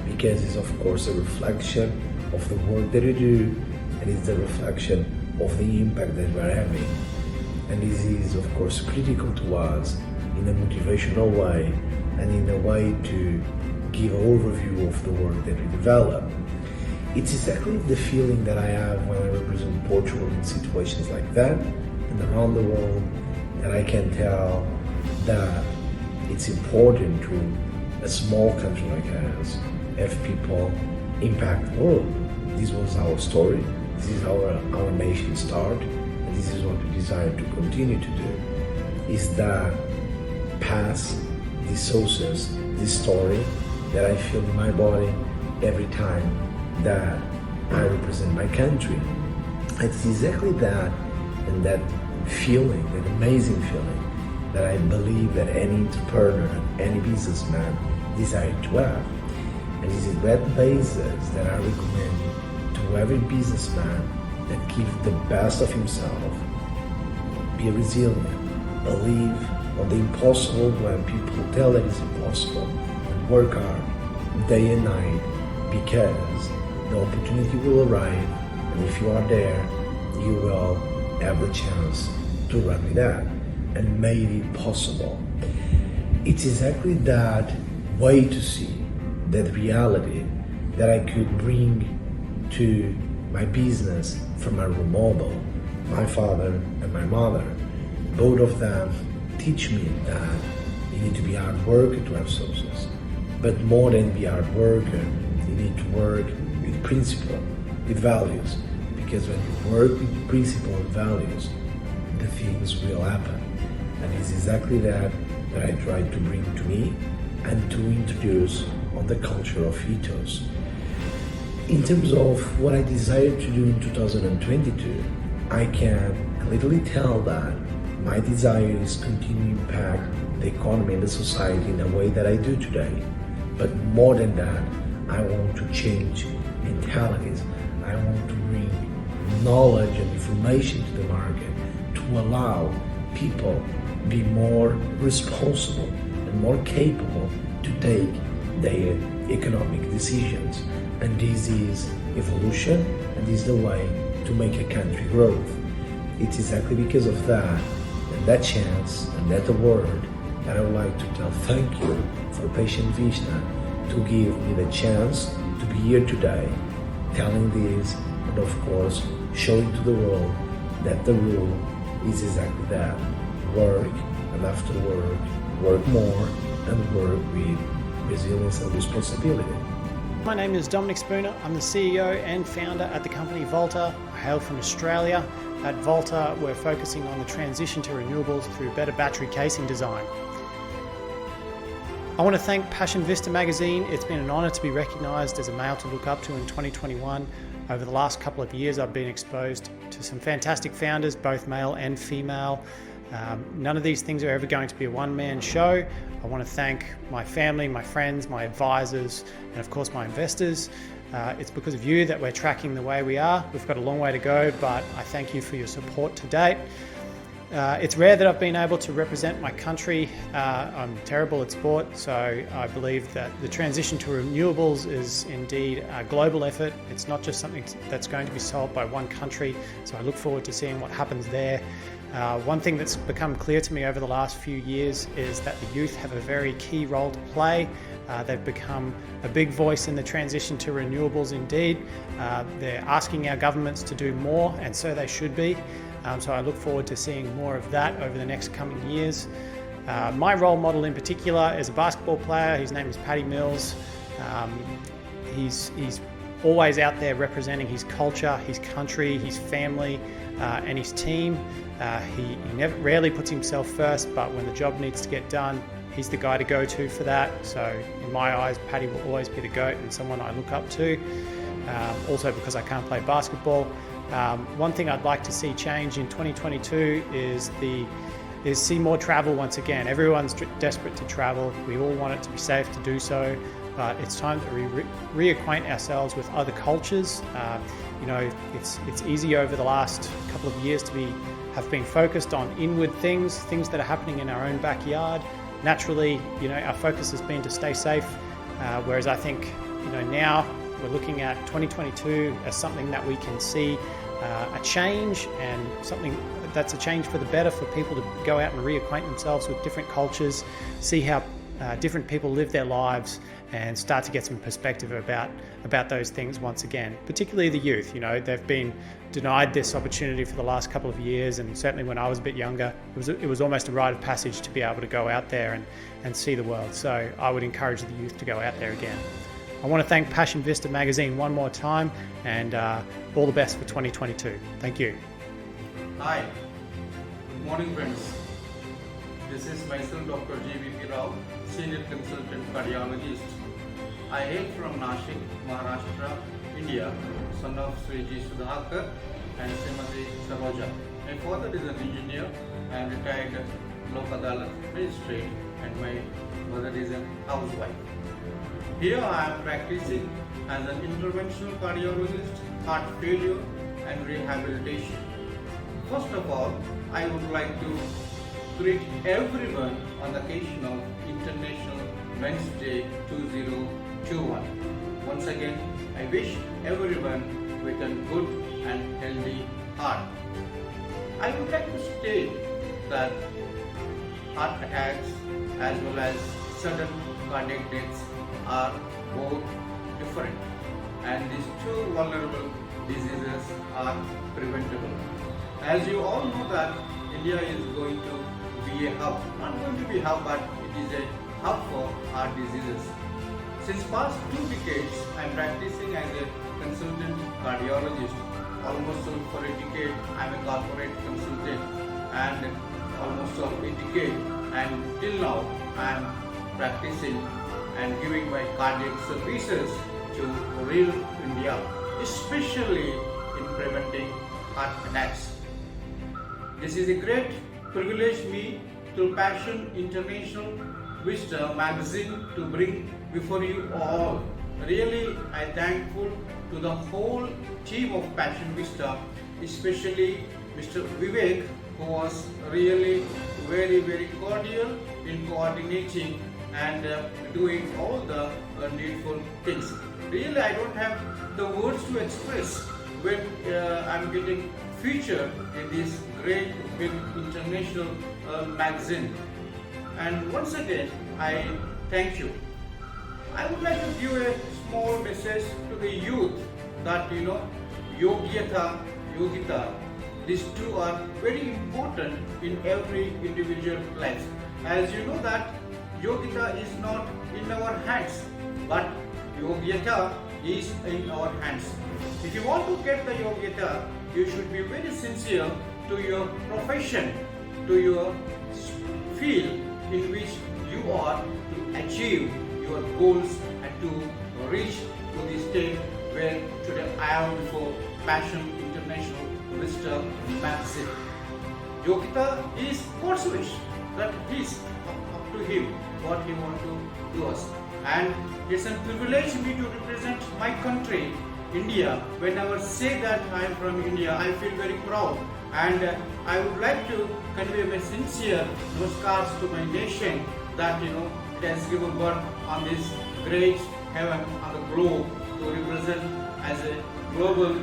Speaker 3: because it's of course a reflection of the work that we do, and it's a reflection of the impact that we're having. And this is of course critical to us in a motivational way and in a way to give an overview of the work that we develop. It's exactly the feeling that I have when I represent Portugal in situations like that and around the world, that I can tell that it's important to a small country like us have people impact the world. This was our story, this is our nation start, and this is what we desire to continue to do, is that pass this success, this story that I feel in my body every time that I represent my country. It's exactly that, and that feeling, that amazing feeling that I believe that any entrepreneur and any businessman desire to have. And it's in that basis that I recommend to every businessman that gives the best of himself, be resilient, believe on the impossible when people tell that it's impossible, and work hard day and night, because the opportunity will arrive, and if you are there, you will have the chance to run with that and make it possible. It's exactly that way to see that reality that I could bring to my business from my role model, my father and my mother. Both of them teach me that you need to be a hard worker to have success, but more than be a hard worker, you need to work with principle, with values, because when you work with principle and values, the things will happen. And it's exactly that I try to bring to me and to introduce on the culture of ethos. In terms of what I desire to do in 2022, I can clearly tell that my desire is to continue to impact the economy and the society in the way that I do today. But more than that, I want to change mentalities. I want to bring knowledge and information to the market to allow people to be more responsible and more capable to take their economic decisions. And this is evolution, and this is the way to make a country grow. It's exactly because of that, and that chance, and that award, that I would like to tell thank you for Passion Vista to give me the chance to be here today, telling this, and of course, showing to the world that the rule is exactly that. Work, and after work more, and work with resilience and responsibility.
Speaker 4: My name is Dominic Spooner. I'm the CEO and founder at the company Volta. I hail from Australia. At Volta, we're focusing on the transition to renewables through better battery casing design. I want to thank Passion Vista magazine. It's been an honour to be recognised as a male to look up to in 2021. Over the last couple of years, I've been exposed to some fantastic founders, both male and female. None of these things are ever going to be a one-man show. I want to thank my family, my friends, my advisors, and of course my investors. It's because of you that we're tracking the way we are. We've got a long way to go, but I thank you for your support to date. It's rare that I've been able to represent my country. I'm terrible at sport, so I believe that the transition to renewables is indeed a global effort. It's not just something that's going to be solved by one country, so I look forward to seeing what happens there. One thing that's become clear to me over the last few years is that the youth have a very key role to play. They've become a big voice in the transition to renewables indeed. They're asking our governments to do more, and so they should be. So I look forward to seeing more of that over the next coming years. My role model in particular is a basketball player. His name is Paddy Mills. He's always out there representing his culture, his country, his family, and his team. He rarely puts himself first, but when the job needs to get done, he's the guy to go to for that. So in my eyes, Paddy will always be the GOAT and someone I look up to. Also because I can't play basketball. One thing I'd like to see change in 2022 is see more travel once again. Everyone's desperate to travel. We all want it to be safe to do so, but it's time to reacquaint ourselves with other cultures. It's easy over the last couple of years to have been focused on inward things that are happening in our own backyard. Naturally, our focus has been to stay safe, whereas I think, now we're looking at 2022 as something that we can see a change, and something that's a change for the better, for people to go out and reacquaint themselves with different cultures, see how different people live their lives, and start to get some perspective about those things once again, particularly the youth. They've been denied this opportunity for the last couple of years, and certainly when I was a bit younger, it was almost a rite of passage to be able to go out there and see the world. So I would encourage the youth to go out there again. I want to thank Passion Vista magazine one more time, and all the best for 2022. Thank you.
Speaker 5: Hi, good morning friends. This is myself Dr. J.V.P. Rao, Senior Consultant Cardiologist. I hail from Nashik, Maharashtra, India, son of Sri G. Sudhakar and Srimati Saroja. My father is an engineer and retired Lok Adalat magistrate, and my mother is a housewife. Here I am practicing as an interventional cardiologist, heart failure and rehabilitation. First of all, I would like to greet everyone on the occasion of International Men's Day 2021. Once again, I wish everyone with a good and healthy heart. I would like to state that heart attacks as well as sudden cardiac deaths are both different, and these two vulnerable diseases are preventable. As you all know that India is going to be a hub, not going to be a hub, but it is a hub for heart diseases. Since past 2 decades, I am practicing as a consultant cardiologist. Almost for a decade, I am a corporate consultant, and almost a decade, and till now I am practicing and giving my cardiac services to real India, especially in preventing heart attacks. This is a great privilege me to Passion International Vista magazine to bring before you all. Really, I thankful to the whole team of Passion Vista, especially Mr. Vivek, who was really very cordial in coordinating and doing all the needful things. Really, I don't have the words to express when I'm getting featured in this great big international magazine. And once again, I thank you. I would like to give a small message to the youth that Yogyata, Yogita, these two are very important in every individual life. As you know that Yogita is not in our hands, but Yogyata is in our hands. If you want to get the Yogyata, you should be very sincere to your profession, to your field in which you are to achieve your goals and to reach to the state where today I am before Passion International Vista magazine. Yogita is God's wish, that is up to him what he wants to do us. And it's a privilege me to represent my country, India. Whenever I say that I am from India, I feel very proud. And I would like to convey my sincere namaskars to my nation that it has given birth on this great heaven on the globe to represent as a global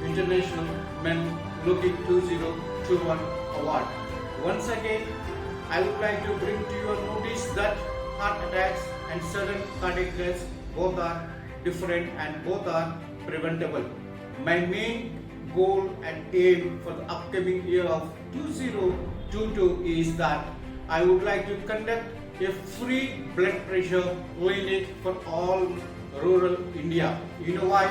Speaker 5: international men looking 2021 award. Once again, I would like to bring to your notice that heart attacks and sudden cardiac deaths both are different and both are preventable. My main goal and aim for the upcoming year of 2022 is that I would like to conduct a free blood pressure clinic for all rural India. You know why?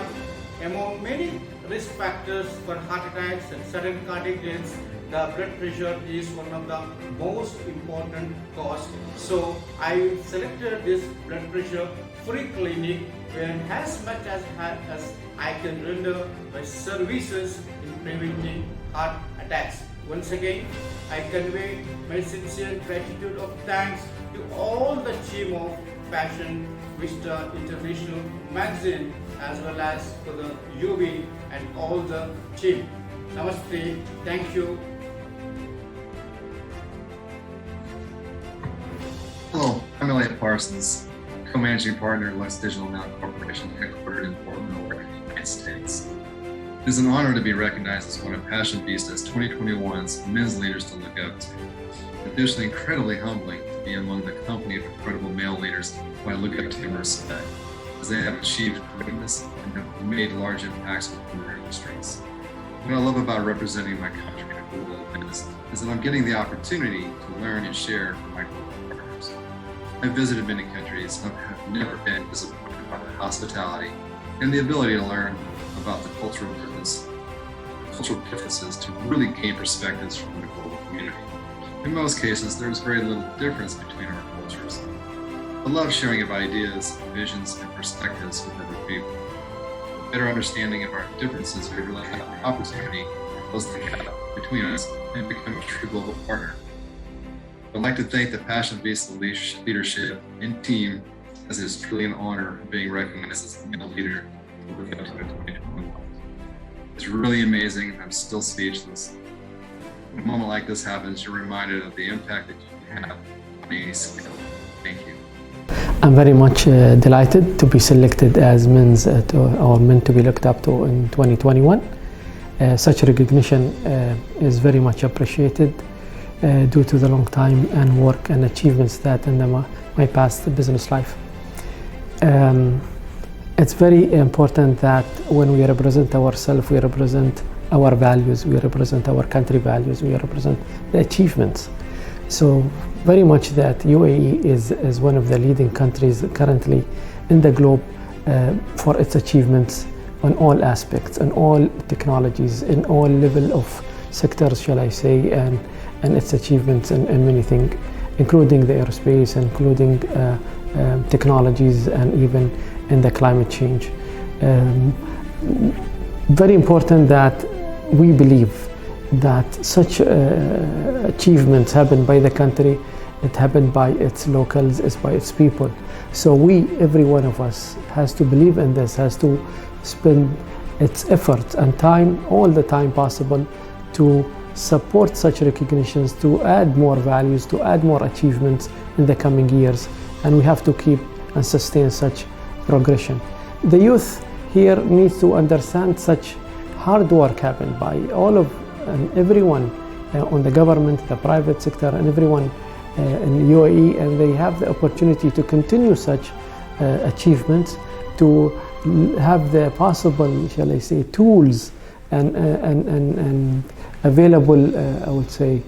Speaker 5: Among many risk factors for heart attacks and sudden cardiac deaths, the blood pressure is one of the most important cause. So I selected this blood pressure free clinic where as much as I can render my services in preventing heart attacks. Once again, I convey my sincere gratitude of thanks to all the team of Passion Vista International magazine as well as to the UV and all the team. Namaste, thank you.
Speaker 7: Hello, I'm Elliot Parsons, co-managing partner at Lux Digital Now Corporation, headquartered in Portland, Oregon, United States. It is an honor to be recognized as one of Passion Vista's 2021's men's leaders to look up to. Additionally, incredibly humbling to be among the company of incredible male leaders who I look up to and respect, as they have achieved greatness and have made large impacts within their industries. What I love about representing my country at global events is that I'm getting the opportunity to learn and share from my global partners. I've visited many countries and have never been disappointed by the hospitality and the ability to learn about the cultural differences to really gain perspectives from the global community. In most cases, there's very little difference between our cultures. I love sharing of ideas, visions, and perspectives with other people. A better understanding of our differences, we really have the opportunity to close the gap between us and become a true global partner. I'd like to thank the Passion Vista leadership and team, as it is truly an honor being recognized as a male leader for 2021. It's really amazing. I'm still speechless. When a moment like this happens, you're reminded of the impact that you can have on any scale. Thank you.
Speaker 8: I'm very much delighted to be selected as men to be looked up to in 2021. Such recognition is very much appreciated due to the long time and work and achievements that in my past business life. It's very important that when we represent ourselves, we represent our values, we represent our country values, we represent the achievements. So very much that UAE is one of the leading countries currently in the globe for its achievements on all aspects, on all technologies, in all level of sectors, shall I say, and its achievements in many things, including the aerospace, including technologies, and even in the climate change. Very important that we believe that such achievements happen by the country, it happened by its locals, it's by its people. So every one of us has to believe in this, has to spend its effort and time, all the time possible, to support such recognitions, to add more values, to add more achievements in the coming years. And we have to keep and sustain such progression. The youth here needs to understand such hard work happened by all of and everyone on the government, the private sector, and everyone in UAE, and they have the opportunity to continue such achievements, to have the possible, shall I say, tools and available, I would say,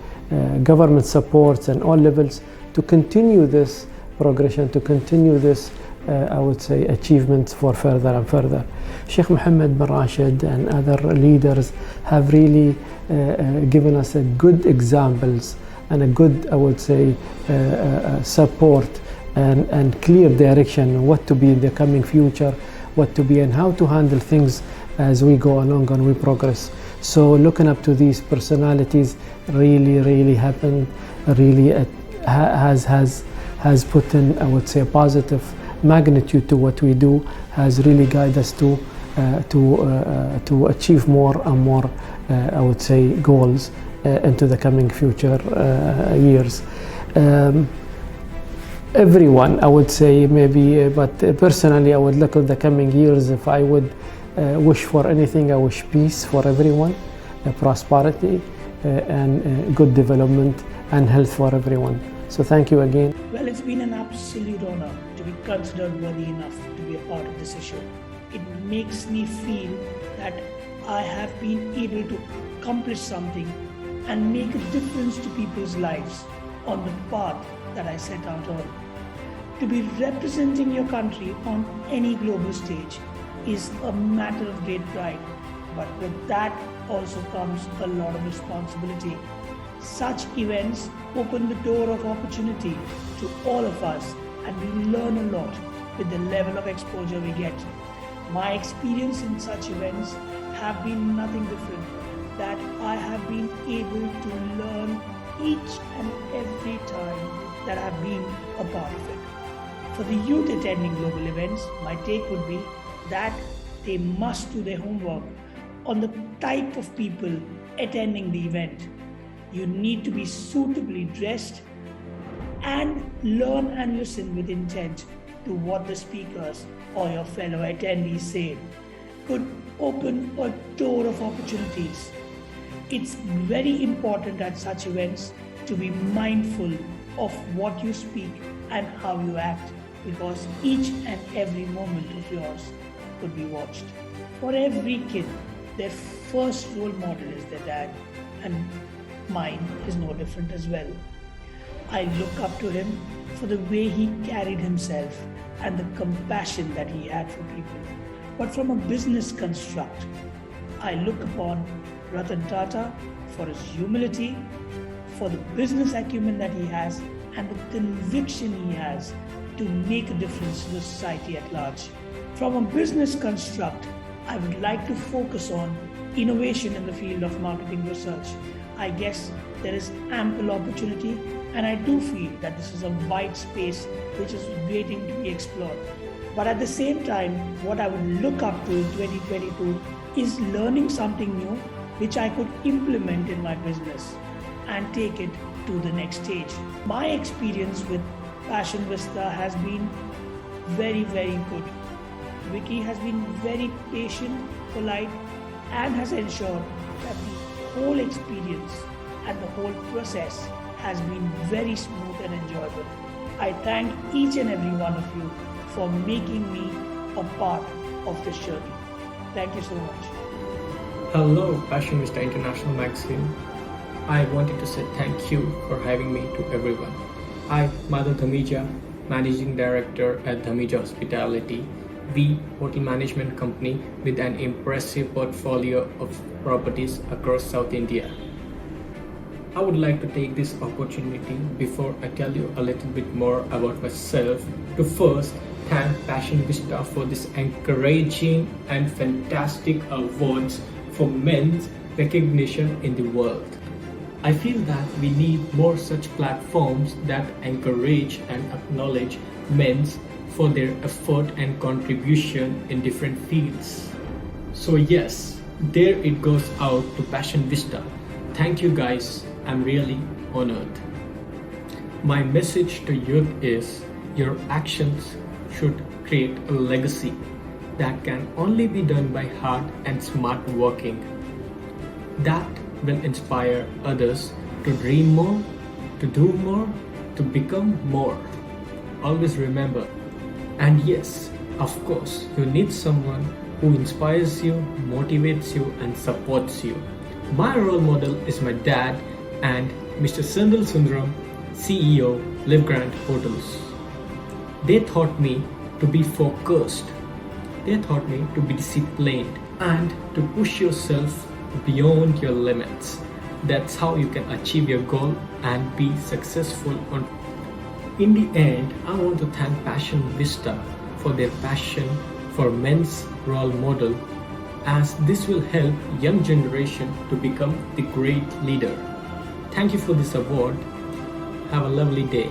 Speaker 8: government supports and all levels to continue this progression, to continue this, I would say, achievements for further and further. Sheikh Mohammed bin Rashid and other leaders have really given us a good examples and a good, I would say, support and clear direction what to be in the coming future, what to be and how to handle things as we go along and we progress. So looking up to these personalities really happened, really has put in, I would say, a positive magnitude to what we do, has really guided us to achieve more and more, I would say, goals into the coming future years. Everyone, I would say, maybe, but personally I would look at the coming years. If I would wish for anything, I wish peace for everyone, prosperity and good development and health for everyone. So thank you again.
Speaker 9: Well, it's been an absolute honor to be considered worthy enough to be a part of this issue. It makes me feel that I have been able to accomplish something and make a difference to people's lives on the path that I set out on. To be representing your country on any global stage is a matter of great pride, but with that also comes a lot of responsibility. Such events open the door of opportunity to all of us, and we learn a lot with the level of exposure we get. My experience in such events have been nothing different, that I have been able to learn each and every time that I've been a part of it. For the youth attending global events, my take would be that they must do their homework on the type of people attending the event. You need to be suitably dressed and learn and listen with intent to what the speakers or your fellow attendees say. Could open a door of opportunities. It's very important at such events to be mindful of what you speak and how you act, because each and every moment of yours could be watched. For every kid, their first role model is their dad, and mine is no different as well. I look up to him for the way he carried himself and the compassion that he had for people. But from a business construct, I look upon Ratan Tata for his humility, for the business acumen that he has, and the conviction he has to make a difference to the society at large. From a business construct, I would like to focus on innovation in the field of marketing research. I guess there is ample opportunity, and I do feel that this is a wide space which is waiting to be explored. But at the same time, what I would look up to in 2022 is learning something new which I could implement in my business and take it to the next stage. My experience with Passion Vista has been very good. Vicky has been very patient, polite, and has ensured that the whole experience and the whole process has been very smooth and enjoyable. I thank each and every one of you for making me a part of this journey. Thank you so much.
Speaker 10: Hello, Passion Vista International Magazine. I wanted to say thank you for having me to everyone. I, Madhav Dhamija, Managing Director at Dhamija Hospitality, the hotel management company with an impressive portfolio of properties across South India. I would like to take this opportunity, before I tell you a little bit more about myself, to first thank Passion Vista for this encouraging and fantastic awards for men recognition in the world. I feel that we need more such platforms that encourage and acknowledge men for their effort and contribution in different fields. So yes, there it goes out to Passion Vista. Thank you guys, I'm really honored. My message to youth is your actions should create a legacy that can only be done by hard and smart working. That will inspire others to dream more, to do more, to become more. Always remember. And yes, of course, you need someone who inspires you, motivates you, and supports you. My role model is my dad and Mr. Sandal Sundaram, CEO, Live Grand Hotels. They taught me to be focused. They taught me to be disciplined and to push yourself beyond your limits. That's how you can achieve your goal and be successful. In the end, I want to thank Passion Vista for their passion for men's role model, as this will help young generation to become the great leader. Thank you for this award. Have a lovely day.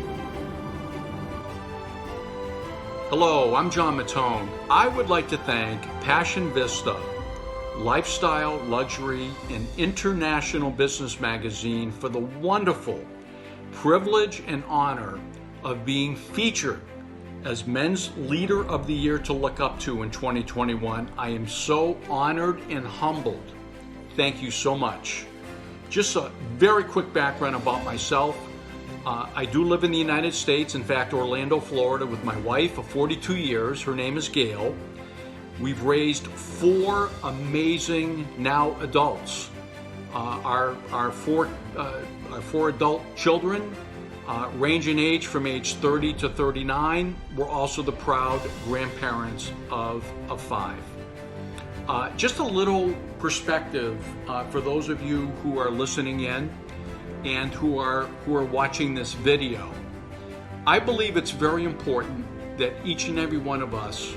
Speaker 11: Hello, I'm John Matone. I would like to thank Passion Vista, Lifestyle, Luxury, and International Business Magazine for the wonderful privilege and honor of being featured as Men's Leader of the Year to Look Up to in 2021. I am so honored and humbled. Thank you so much. Just a very quick background about myself. I do live in the United States, in fact, Orlando, Florida, with my wife of 42 years. Her name is Gail. We've raised 4 amazing now adults. Our 4 adult children range in age from age 30 to 39. We're also the proud grandparents of 5. Just a little perspective for those of you who are listening in and who are watching this video. I believe it's very important that each and every one of us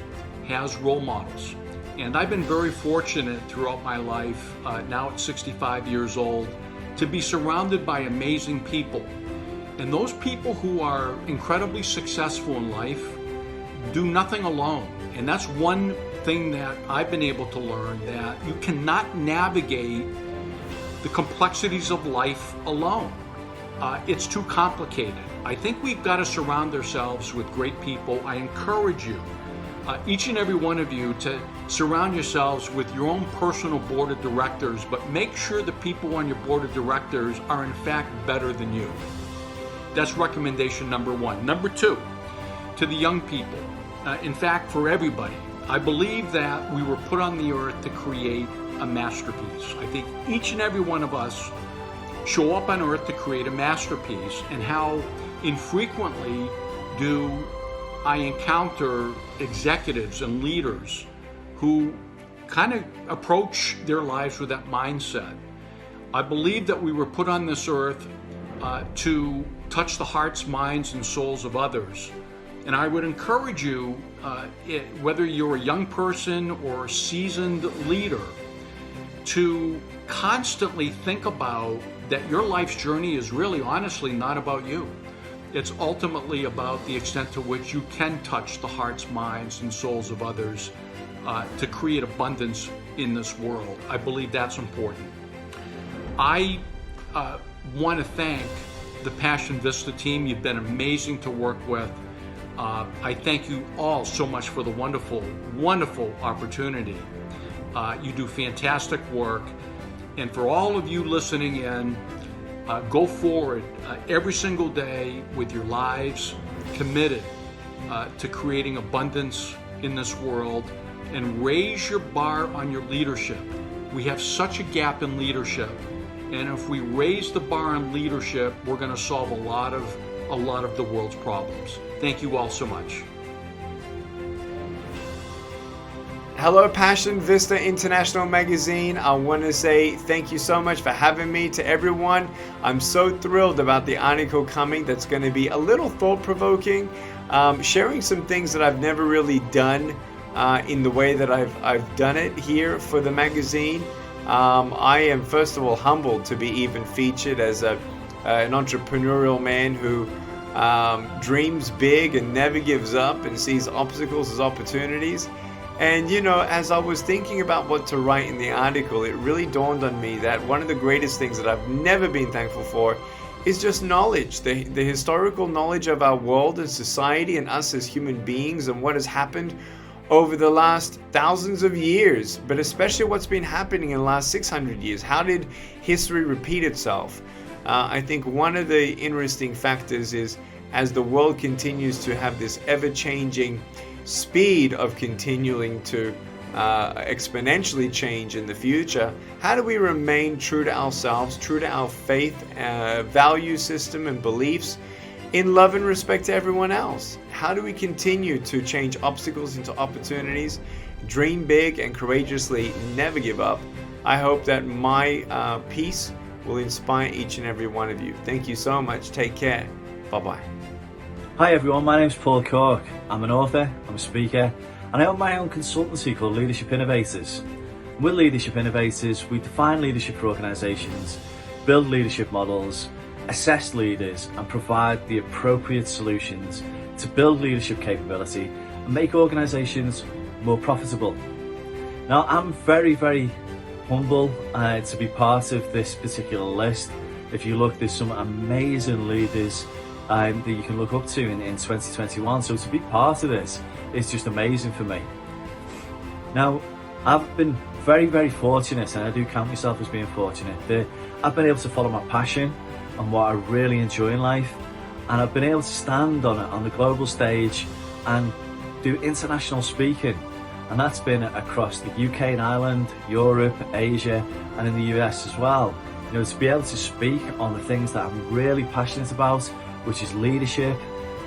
Speaker 11: has role models. And I've been very fortunate throughout my life, now at 65 years old, to be surrounded by amazing people. And those people who are incredibly successful in life do nothing alone. And that's one thing that I've been able to learn, that you cannot navigate the complexities of life alone. It's too complicated. I think we've got to surround ourselves with great people. I encourage you, each and every one of you, to surround yourselves with your own personal board of directors, but make sure the people on your board of directors are in fact better than you. That's recommendation number 1. Number 2, to the young people, in fact for everybody, I believe that we were put on the earth to create a masterpiece. I think each and every one of us show up on earth to create a masterpiece, and how infrequently do I encounter executives and leaders who kind of approach their lives with that mindset. I believe that we were put on this earth to touch the hearts, minds, and souls of others. And I would encourage you, whether you're a young person or a seasoned leader, to constantly think about that your life's journey is really honestly not about you. It's ultimately about the extent to which you can touch the hearts, minds, and souls of others to create abundance in this world. I believe that's important. I want to thank the Passion Vista team. You've been amazing to work with. I thank you all so much for the wonderful, wonderful opportunity. You do fantastic work. And for all of you listening in, go forward every single day with your lives committed to creating abundance in this world, and raise your bar on your leadership. We have such a gap in leadership, and if we raise the bar on leadership, we're going to solve a lot of the world's problems. Thank you all so much.
Speaker 12: Hello, Passion Vista International Magazine. I want to say thank you so much for having me. To everyone, I'm so thrilled about the article coming that's going to be a little thought-provoking, sharing some things that I've never really done in the way that I've done it here for the magazine. I am first of all humbled to be even featured as an entrepreneurial man who dreams big and never gives up and sees obstacles as opportunities. And as I was thinking about what to write in the article, it really dawned on me that one of the greatest things that I've never been thankful for is just knowledge, the historical knowledge of our world and society and us as human beings and what has happened over the last thousands of years, but especially what's been happening in the last 600 years. How did history repeat itself? I think one of the interesting factors is as the world continues to have this ever-changing speed of continuing to exponentially change in the future, how do we remain true to ourselves, true to our faith, value system and beliefs in love and respect to everyone else? How do we continue to change obstacles into opportunities, dream big and courageously never give up? I hope that my piece will inspire each and every one of you. Thank you so much. Take care. Bye-bye.
Speaker 13: Hi everyone, my name's Paul Cork. I'm an author, I'm a speaker, and I own my own consultancy called Leadership Innovators. With Leadership Innovators, we define leadership for organisations, build leadership models, assess leaders and provide the appropriate solutions to build leadership capability and make organisations more profitable. Now, I'm very, very humble to be part of this particular list. If you look, there's some amazing leaders that you can look up to in 2021. So to be part of this is just amazing for me. Now, I've been very, very fortunate, and I do count myself as being fortunate, that I've been able to follow my passion and what I really enjoy in life. And I've been able to stand on the global stage and do international speaking. And that's been across the UK and Ireland, Europe, Asia, and in the US as well. To be able to speak on the things that I'm really passionate about, which is leadership,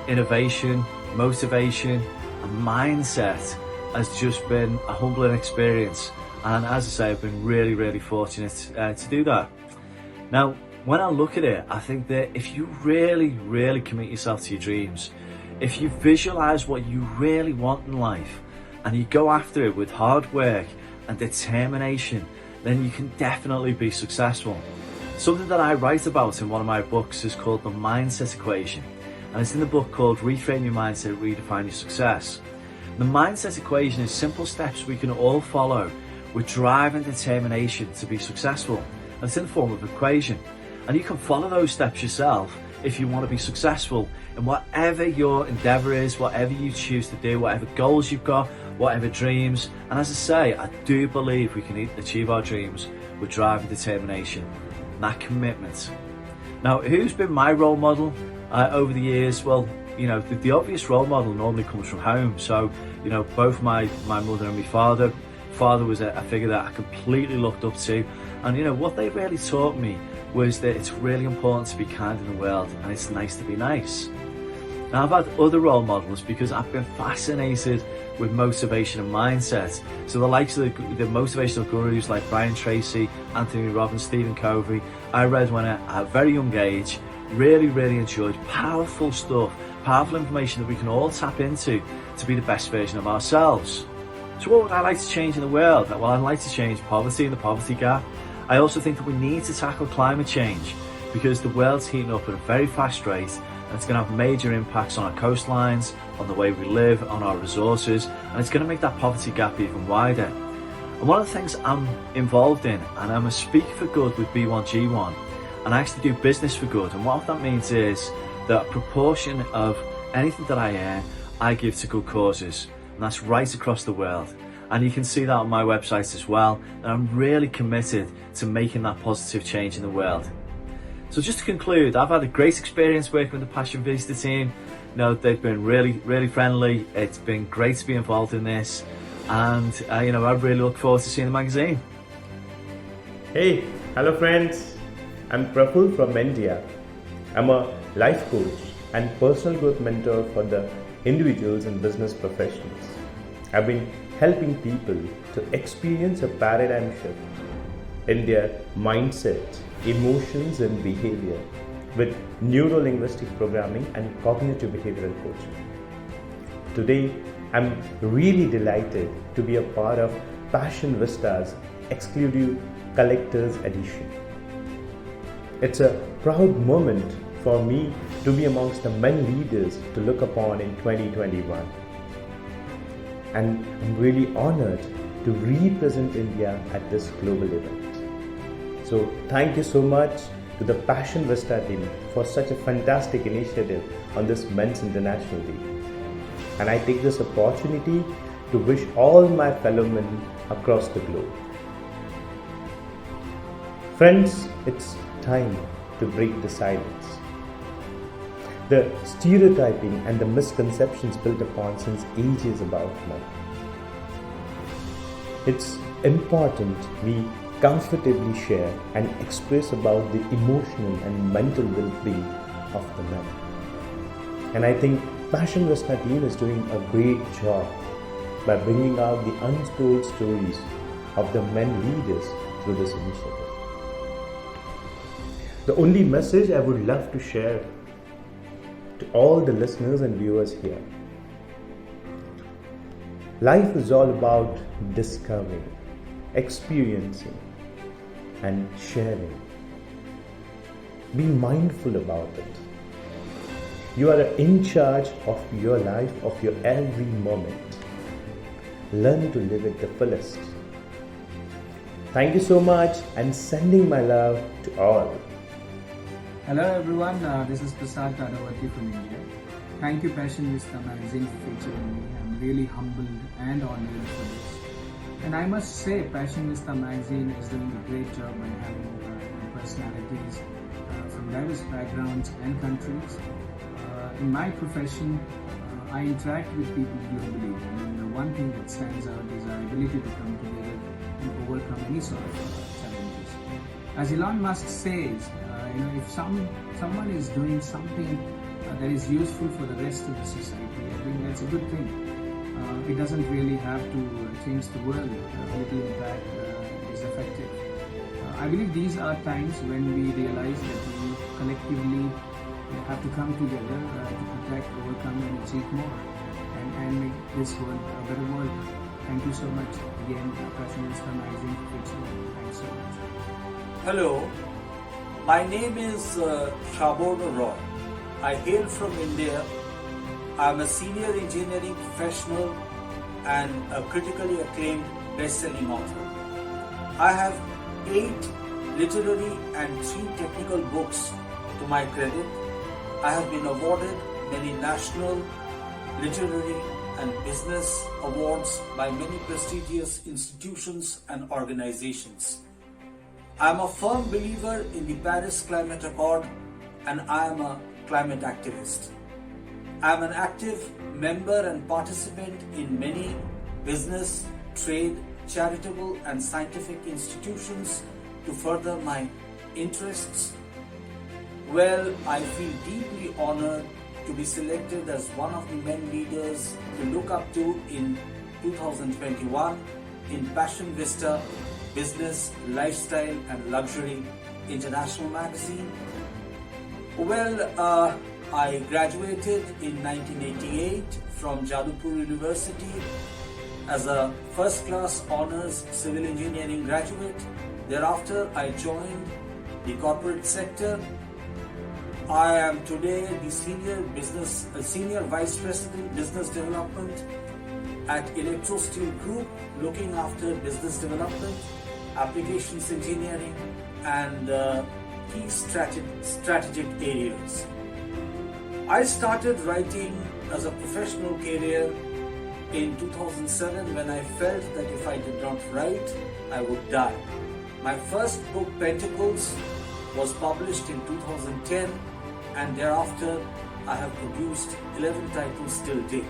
Speaker 13: innovation, motivation, and mindset, has just been a humbling experience. And as I say, I've been really, really fortunate to do that. Now, when I look at it, I think that if you really, really commit yourself to your dreams, if you visualize what you really want in life, and you go after it with hard work and determination, then you can definitely be successful. Something that I write about in one of my books is called the mindset equation, and it's in the book called Reframe Your Mindset, Redefine Your Success. The mindset equation is simple steps we can all follow with drive and determination to be successful, and it's in the form of an equation, and you can follow those steps yourself if you want to be successful in whatever your endeavour is, whatever you choose to do, whatever goals you've got, whatever dreams. And as I say, I do believe we can achieve our dreams with drive and determination, and that commitment. Now, who's been my role model over the years? Well, the obvious role model normally comes from home. So, both my mother and my father. Father was a figure that I completely looked up to, and what they really taught me was that it's really important to be kind in the world, and it's nice to be nice. Now, I've had other role models because I've been fascinated with motivation and mindset. So the likes of the motivational gurus like Brian Tracy, Anthony Robbins, Stephen Covey, I read when at a very young age, really, really enjoyed powerful stuff, powerful information that we can all tap into to be the best version of ourselves. So what would I like to change in the world? Well, I'd like to change poverty and the poverty gap. I also think that we need to tackle climate change because the world's heating up at a very fast rate, and it's going to have major impacts on our coastlines, on the way we live, on our resources, and it's going to make that poverty gap even wider. And one of the things I'm involved in, and I'm a speaker for good with B1G1, and I actually do business for good. And what that means is that a proportion of anything that I earn, I give to good causes, and that's right across the world. And you can see that on my website as well. And I'm really committed to making that positive change in the world. So just to conclude, I've had a great experience working with the Passion Vista team. They've been really, really friendly. It's been great to be involved in this. And, I really look forward to seeing the magazine.
Speaker 14: Hey, hello friends. I'm Praful from India. I'm a life coach and personal growth mentor for the individuals and business professionals. I've been helping people to experience a paradigm shift in their mindset, emotions and behavior with neuro-linguistic programming and cognitive behavioral coaching. Today, I'm really delighted to be a part of Passion Vista's exclusive collector's edition. It's a proud moment for me to be amongst the men leaders to look upon in 2021. And I'm really honored to represent India at this global event. So thank you so much to the Passion Vista team for such a fantastic initiative on this Men's International Day. And I take this opportunity to wish all my fellow men across the globe. Friends, it's time to break the silence. The stereotyping and the misconceptions built upon since ages about men. It's important we comfortably share and express about the emotional and mental well-being of the men. And I think Passion Vista team is doing a great job by bringing out the untold stories of the men leaders through this initiative. The only message I would love to share to all the listeners and viewers here: life is all about discovering, experiencing, and sharing. Be mindful about it. You are in charge of your life, of your every moment. Learn to live it the fullest. Thank you so much, and sending my love to all.
Speaker 15: Hello everyone, this is Prasad Tadawati from India. Thank you Passion Vista magazine for featuring me. I'm really humbled and honored for this. And I must say Passion Vista magazine is doing a great job by having personalities from diverse backgrounds and countries. In my profession, I interact with people globally, and the one thing that stands out is our ability to come together and overcome any sort of challenges. As Elon Musk says, if someone is doing something that is useful for the rest of the society, I think that's a good thing. It doesn't really have to change the world. A little impact is effective. I believe these are times when we realize that we collectively have to come together to protect, overcome, and achieve more, and make this world a better world. Thank you so much again, Passion Vista magazine for featuring. Thanks so much.
Speaker 16: Hello. My name is Shaborno Roy. I hail from India. I'm a senior engineering professional and a critically acclaimed best-selling author. I have 8 literary and 3 technical books to my credit. I have been awarded many national, literary and business awards by many prestigious institutions and organizations. I am a firm believer in the Paris Climate Accord, and I am a climate activist. I am an active member and participant in many business, trade, charitable and scientific institutions to further my interests. Well, I feel deeply honored to be selected as one of the men leaders to look up to in 2021 in Passion Vista Business, Lifestyle and Luxury International Magazine. Well, I graduated in 1988 from Jadavpur University as a first-class honors civil engineering graduate. Thereafter, I joined the corporate sector. I am today the senior vice president business development at Electro Steel Group, looking after business development, applications engineering, and key strategic areas. I started writing as a professional career in 2007 when I felt that if I did not write, I would die. My first book, Pentacles, was published in 2010, and thereafter I have produced 11 titles till date.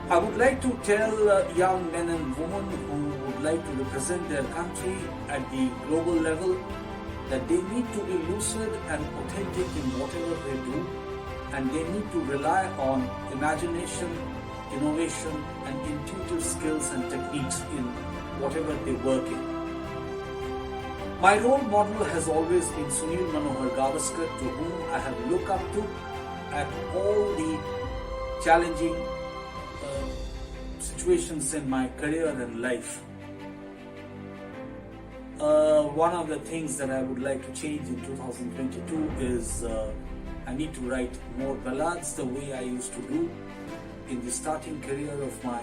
Speaker 16: I would like to tell young men and women who would like to represent their country at the global level that they need to be lucid and authentic in whatever they do, and they need to rely on imagination, innovation and intuitive skills and techniques in whatever they work in. My role model has always been Sunil Manohar Gavaskar, to whom I have looked up to at all the challenging situations in my career and life. One of the things that I would like to change in 2022 is I need to write more ballads the way I used to do in the starting career of my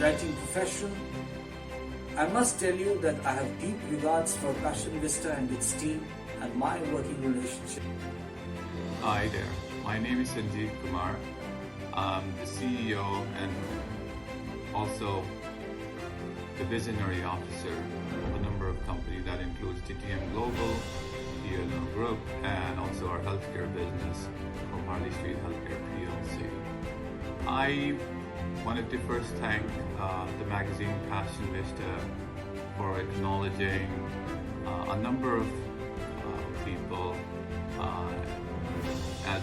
Speaker 16: writing profession. I must tell you that I have deep regards for Passion Vista and its team and my working relationship.
Speaker 17: Hi there, my name is Sanjeev Kumar. I'm the CEO and also the visionary officer of a number of companies that includes TTM Global, DLO Group, and also our healthcare business from Harley Street Healthcare PLC. I wanted to first thank the magazine Passion Vista for acknowledging a number of people as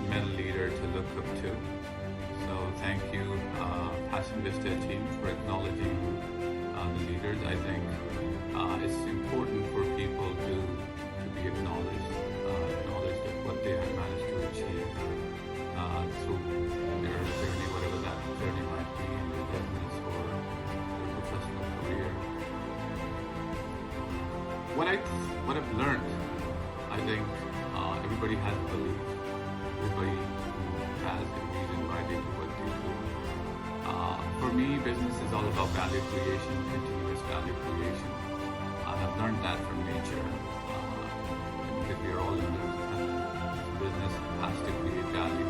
Speaker 17: men leader to look up to. So thank you, Passion Vista team, for acknowledging the leaders. I think it's important for people to be acknowledged of what they have managed to achieve through their journey, whatever that journey might be in their business or their professional career. What I've learned, I think everybody has a belief. Everybody has a reason why they do what they do. For me, business is all about value creation, continuous value creation. I have learned that from nature. Because we are all in this business has to create value,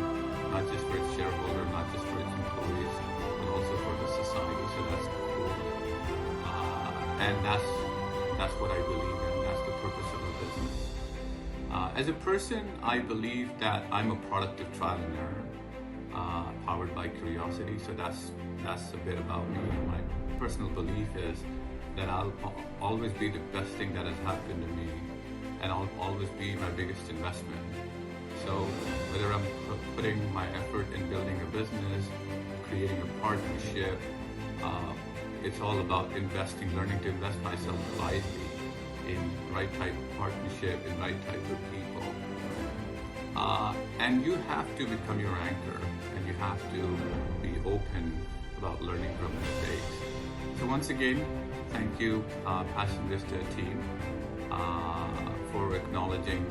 Speaker 17: not just for its shareholder, not just for its employees, but also for the society. So that's cool. And that's what I believe in. That's the purpose of the business. As a person, I believe that I'm a product of trial and error, powered by curiosity. So that's a bit about me. My personal belief is that I'll always be the best thing that has happened to me, and I'll always be my biggest investment. So whether I'm putting my effort in building a business, creating a partnership, it's all about investing, learning to invest myself wisely in right type of partnership, in right type of people. And you have to become your anchor, and you have to be open about learning from mistakes. So once again, thank you, Passion Vista team, for acknowledging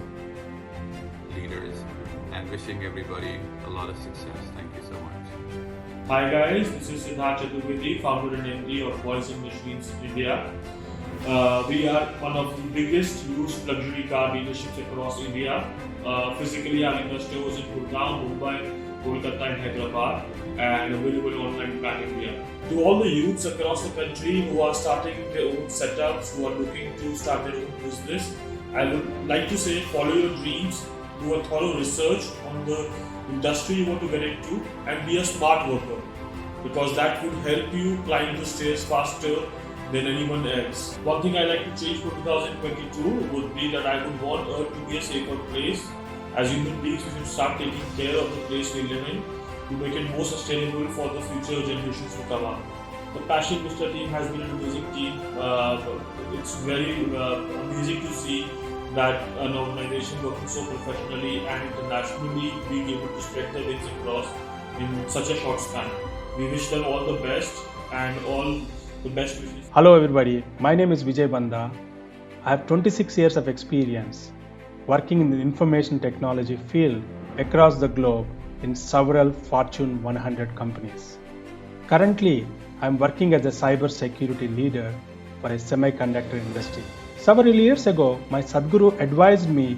Speaker 17: leaders and wishing everybody a lot of success. Thank you so much.
Speaker 18: Hi guys, this is Untitled Chapter, founder and MD of Voice and Machines India. We are one of the biggest used luxury car dealerships across India. Physically, our stores in Gurgaon, Mumbai, Kolkata and Hyderabad, and available online pan India. To all the youths across the country who are starting their own setups, who are looking to start their own business, I would like to say follow your dreams, do a thorough research on the industry you want to get into, and be a smart worker, because that would help you climb the stairs faster than anyone else. One thing I like to change for 2022 would be that I would want Earth to be a safer place. As human beings, we should start taking care of the place we live in to make it more sustainable for the future generations to come up. The Passion Vista team has been an amazing team. It's very amazing to see that an organization working so professionally and internationally being able to spread their wings across in such a short span. We wish them all the best and all the best wishes.
Speaker 19: Hello everybody, my name is Vijay Bhanda. I have 26 years of experience working in the information technology field across the globe in several Fortune 100 companies. Currently, I am working as a cyber security leader for a semiconductor industry. Several years ago, my Sadhguru advised me,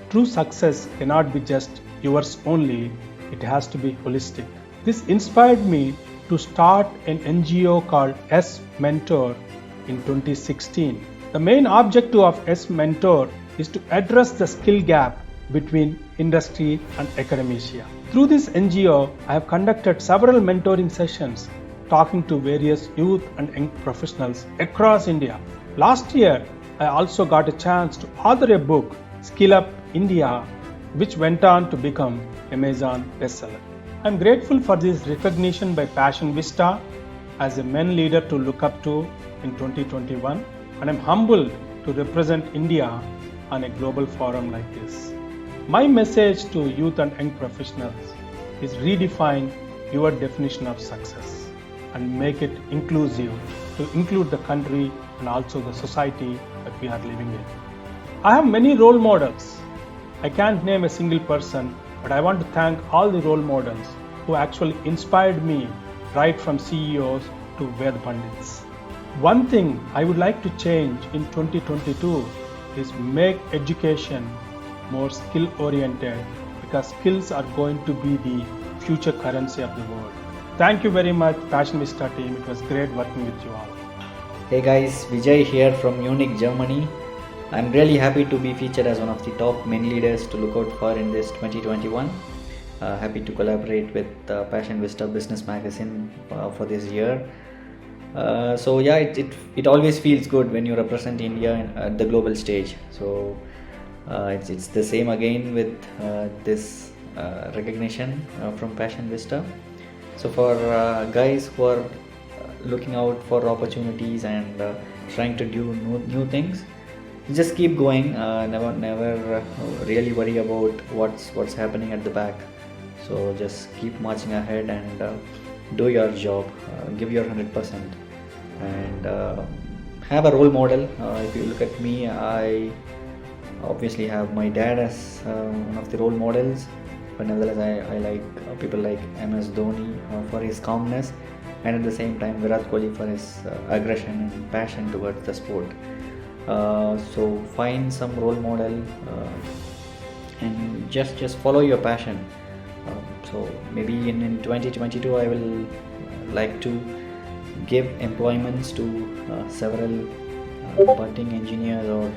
Speaker 19: true success cannot be just yours only, it has to be holistic. This inspired me to start an NGO called S Mentor in 2016. The main objective of S Mentor is to address the skill gap between industry and academia. Through this NGO, I have conducted several mentoring sessions talking to various youth and young professionals across India. Last year, I also got a chance to author a book, Skill Up India, which went on to become Amazon bestseller. I am grateful for this recognition by Passion Vista as a men leader to look up to in 2021, and I am humbled to represent India on a global forum like this. My message to youth and young professionals is redefine your definition of success and make it inclusive to include the country and also the society that we are living in. I have many role models. I can't name a single person, but I want to thank all the role models who actually inspired me, right from CEOs to Ved Pandits. One thing I would like to change in 2022 is make education more skill oriented, because skills are going to be the future currency of the world. Thank you very much, Passion Vista team. It was great working with you all.
Speaker 6: Hey guys, Vijay here from Munich, Germany. I'm really happy to be featured as one of the top men leaders to look out for in this 2021. Happy to collaborate with Passion Vista Business Magazine for this year. So yeah, it always feels good when you represent India at the global stage. So it's the same again with this recognition from Passion Vista. So for guys who are looking out for opportunities and trying to do new things, just keep going. Never really worry about what's happening at the back. So just keep marching ahead and do your job. Give your 100% and have a role model. If you look at me, I obviously have my dad as one of the role models, but nevertheless I like people like MS Dhoni for his calmness, and at the same time Virat Kohli for his aggression and passion towards the sport. So find some role model and just follow your passion. So maybe in 2022 I will like to give employments to several budding engineers or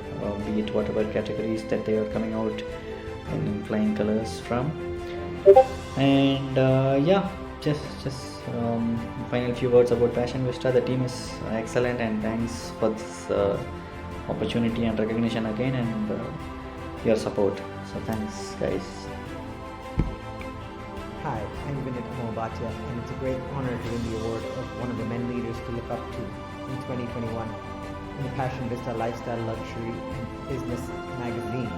Speaker 6: be it whatever categories that they are coming out in flying colors from. And yeah, just final few words about Passion Vista. The team is excellent, and thanks for this opportunity and recognition again, and your support. So thanks guys.
Speaker 20: Hi, I'm Vinit Mohbatia, and it's a great honor to win the award of one of the men leaders to look up to in 2021 in the Passion Vista Lifestyle, Luxury and Business magazine.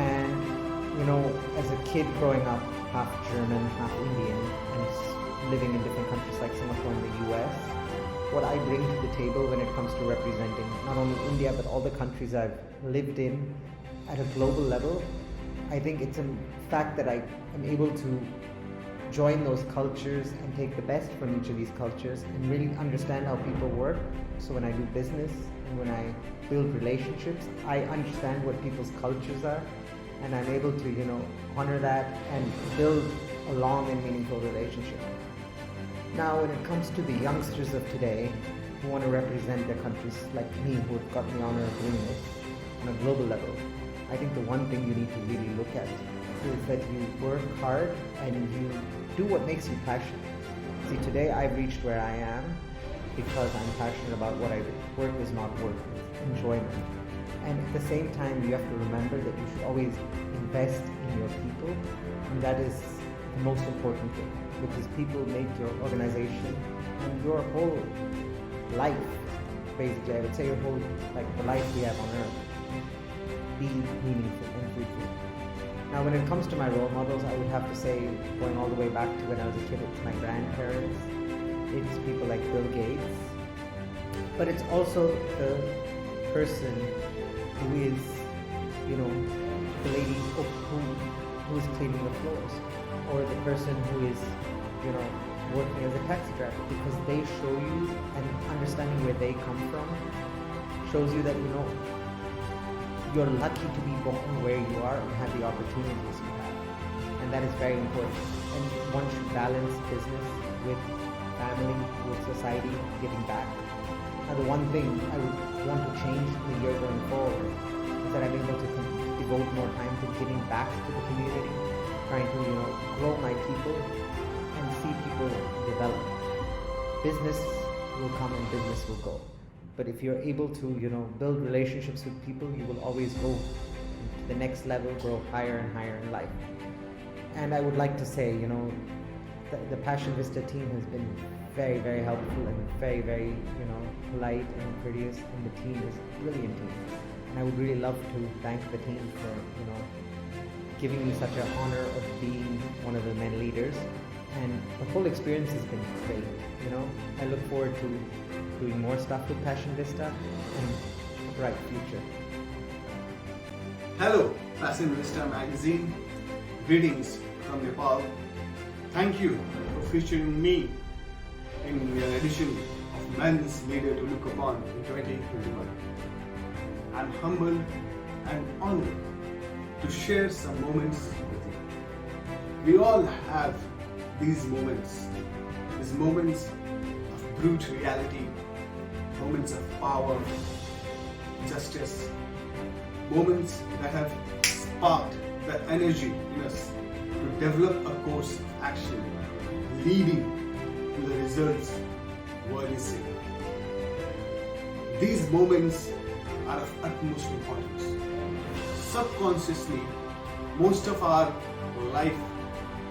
Speaker 20: And you know, as a kid growing up, half German, half Indian, and living in different countries like Singapore and the US, what I bring to the table when it comes to representing not only India but all the countries I've lived in at a global level, I think it's a fact that I am able to join those cultures and take the best from each of these cultures and really understand how people work. So when I do business and when I build relationships, I understand what people's cultures are, and I'm able to, you know, honor that and build a long and meaningful relationship. Now, when it comes to the youngsters of today who want to represent their countries like me, who have got the honor of doing this on a global level, I think the one thing you need to really look at is that you work hard and you do what makes you passionate. See, today I've reached where I am because I'm passionate about what I do. Work is not work, it's enjoyment. And at the same time, you have to remember that you should always invest in your people, and that is the most important thing, because people make your organization and your whole life, basically, I would say your whole, like the life we have on earth, be meaningful and fruitful. Now, when it comes to my role models, I would have to say, going all the way back to when I was a kid, it's my grandparents, it's people like Bill Gates, but it's also the person who is, you know, the lady who is cleaning the floors, or the person who is, you know, working as a taxi driver, because they show you, and understanding where they come from shows you that, you know, you're lucky to be born where you are and have the opportunities you have, and that is very important. And one should balance business with family, with society, giving back. Now, the one thing I would want to change in the year going forward is that I'm able to devote more time to giving back to the community, trying to, you know, grow my people and see people develop. Business will come and business will go. But if you're able to, you know, build relationships with people, you will always go to the next level, grow higher and higher in life. And I would like to say, you know, the Passion Vista team has been very, very helpful and very, very, you know, polite and courteous, and the team is a brilliant team. And I would really love to thank the team for, you know, giving me such an honor of being one of the men leaders. and the whole experience has been great. You know, I look forward to doing more stuff with Passion Vista and a bright future.
Speaker 21: Hello, Passion Vista magazine. Greetings from Nepal. Thank you for featuring me in your edition of Men's Leader to Look Upon in 2021. I'm humbled and honored to share some moments with you. We all have these moments of brute reality, moments of power, justice, moments that have sparked the energy in us to develop a course of action leading to the results worthy seek. These moments are of utmost importance. Subconsciously, most of our life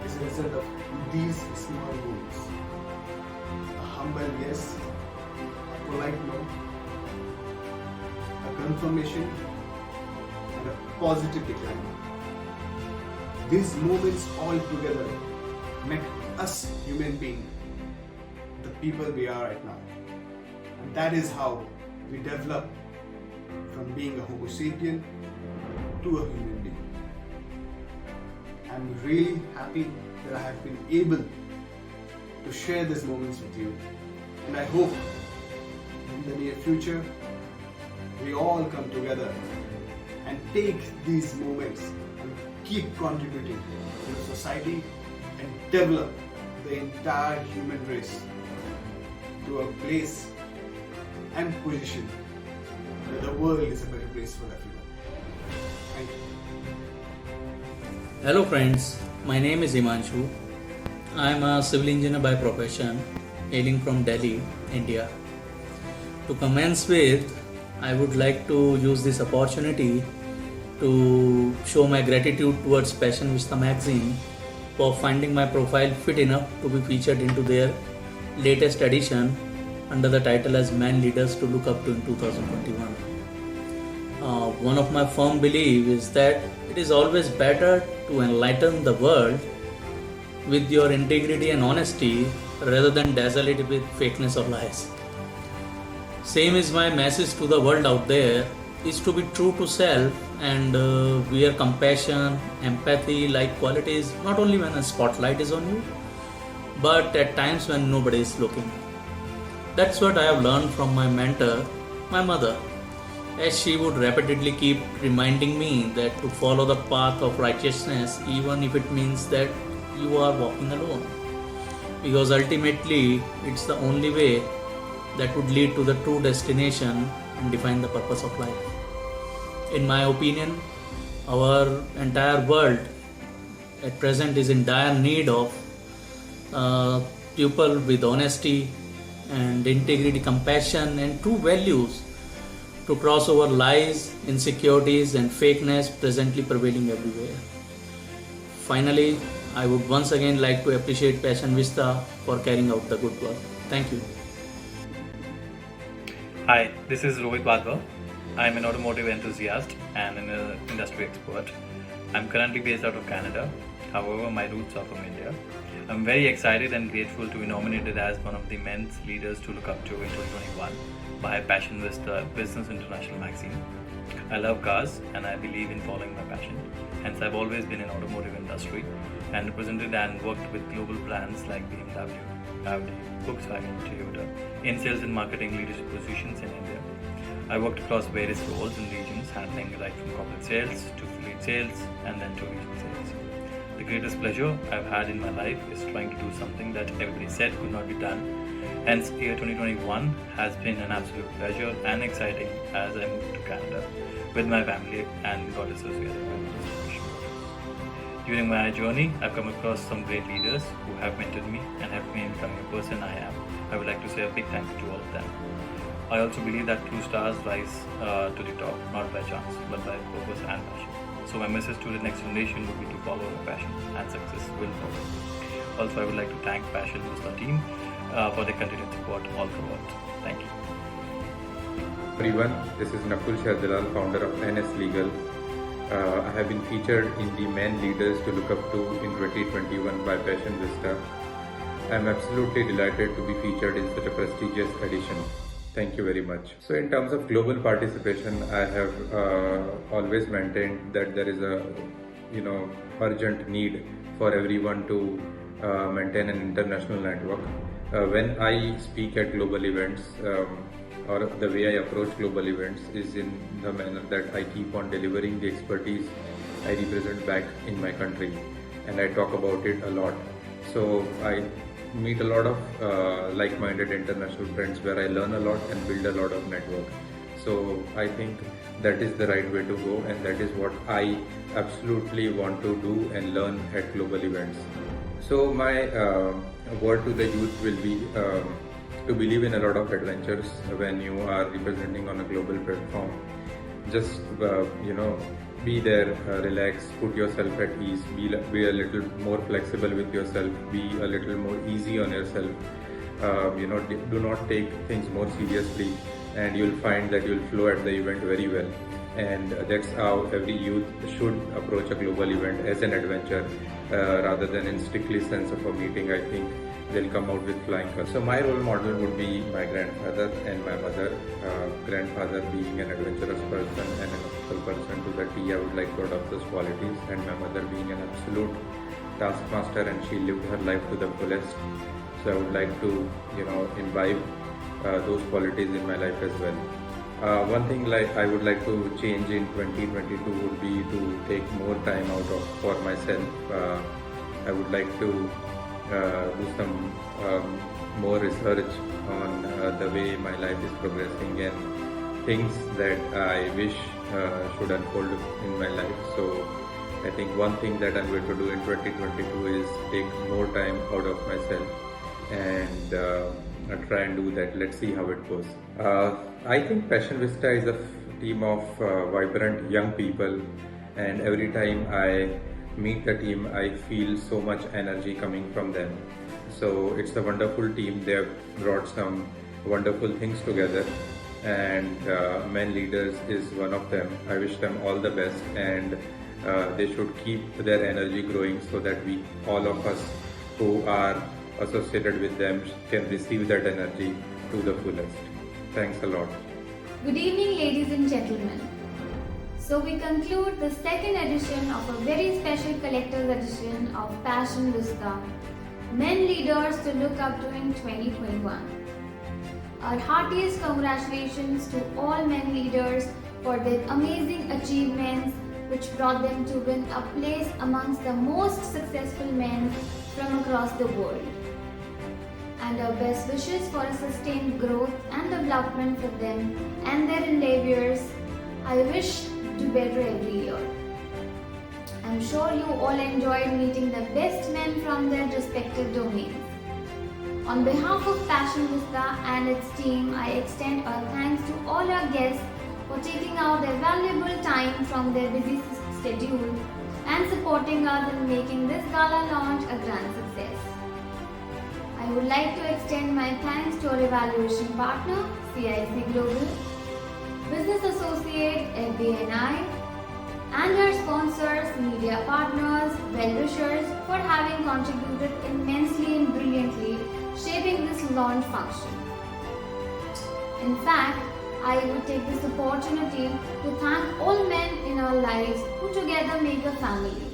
Speaker 21: is a result of these small moments. A humble yes, a polite no, a confirmation, and a positive decline. These moments all together make us human beings the people we are right now. And that is how we develop from being a Homo sapien to a human being. I'm really happy that I have been able to share these moments with you, and I hope in the near future we all come together and take these moments and keep contributing to the society and develop the entire human race to a place and position where the world is a better place for everyone. Thank you.
Speaker 22: Hello friends, my name is Himanshu. I am a civil engineer by profession, hailing from Delhi, India. To commence with, I would like to use this opportunity to show my gratitude towards Passion Vista magazine for finding my profile fit enough to be featured into their latest edition under the title as Men Leaders to Look Up to in 2021. One of my firm beliefs is that it is always better to enlighten the world with your integrity and honesty rather than dazzle it with fakeness or lies. Same is my message to the world out there, is to be true to self and wear compassion, empathy like qualities not only when a spotlight is on you, but at times when nobody is looking. That's what I have learned from my mentor, my mother, as she would repeatedly keep reminding me that to follow the path of righteousness even if it means that you are walking alone. Because ultimately it's the only way that would lead to the true destination and define the purpose of life. In my opinion, our entire world at present is in dire need of people with honesty and integrity, compassion and true values to cross over lies, insecurities and fakeness presently prevailing everywhere. Finally, I would once again like to appreciate Passion Vista for carrying out the good work. Thank you.
Speaker 23: Hi, this is Rohit Bhagwa. I am an automotive enthusiast and an industry expert. I am currently based out of Canada. However, my roots are from India. I am very excited and grateful to be nominated as one of the men's leaders to look up to in 2021 by Passion Vista Business International magazine. I love cars and I believe in following my passion. Hence, I've always been in automotive industry and represented and worked with global brands like BMW, Audi, Volkswagen, Toyota in sales and marketing leadership positions in India. I worked across various roles and regions, handling right from corporate sales to fleet sales and then to regional sales. The greatest pleasure I've had in my life is trying to do something that everybody said could not be done. Hence, year 2021 has been an absolute pleasure and exciting as I moved to Canada with my family and got associated with this profession. During my journey, I've come across some great leaders who have mentored me and helped me in becoming the person I am. I would like to say a big thank you to all of them. I also believe that true stars rise to the top, not by chance, but by purpose and passion. So my message to the next generation would be to follow your passion and success will follow. Also, I would like to thank Passion Vista team for their continued support all throughout. Thank you.
Speaker 24: Everyone, this is Nakul Shardalal, founder of NS Legal. I have been featured in the Men Leaders to Look Up to in 2021 by Passion Vista. I'm absolutely delighted to be featured in such a prestigious edition. Thank you very much. So in terms of global participation, I have always maintained that there is a urgent need for everyone to maintain an international network. When I speak at global events, or the way I approach global events is in the manner that I keep on delivering the expertise I represent back in my country, and I talk about it a lot. So I meet a lot of like-minded international friends where I learn a lot and build a lot of network. So I think that is the right way to go, and that is what I absolutely want to do and learn at global events. So my word to the youth will be to believe in a lot of adventures when you are representing on a global platform. Just be there, relax, put yourself at ease, be a little more flexible with yourself, be a little more easy on yourself. Do not take things more seriously, and you'll find that you'll flow at the event very well. And that's how every youth should approach a global event, as an adventure, rather than in strictly sense of a meeting. I think they'll come out with flying colors. So my role model would be my grandfather and my mother. Grandfather being an adventurous person and an ethical person to the T, I would like to adopt those qualities, and my mother being an absolute taskmaster, and she lived her life to the fullest. So I would like to imbibe those qualities in my life as well. One thing I would like to change in 2022 would be to take more time out for myself. I would like to do some more research on the way my life is progressing and things that I wish should unfold in my life. So I think one thing that I'm going to do in 2022 is take more time out of myself and try and do that. Let's see how it goes. I think Passion Vista is a team of vibrant young people, and every time I meet the team, I feel so much energy coming from them. So it's a wonderful team. They have brought some wonderful things together, and Men Leaders is one of them. I wish them all the best, and they should keep their energy growing so that all of us who are associated with them can receive that energy to the fullest. Thanks a lot.
Speaker 1: Good evening, ladies and gentlemen. So we conclude the second edition of a very special collector's edition of Passion Vista, Men Leaders to Look Up to in 2021. Our heartiest congratulations to all men leaders for their amazing achievements, which brought them to win a place amongst the most successful men from across the world. And our best wishes for a sustained growth and development for them and their endeavors. I wish to do better every year. I'm sure you all enjoyed meeting the best men from their respective domains. On behalf of Passion Vista and its team, I extend our thanks to all our guests for taking out their valuable time from their busy schedule and supporting us in making this gala launch a grand success. I would like to extend my thanks to our evaluation partner, CIC Global, business associate, FBNI, and our sponsors, media partners, well-wishers for having contributed immensely and brilliantly shaping this launch function. In fact, I would take this opportunity to thank all men in our lives who together make a family.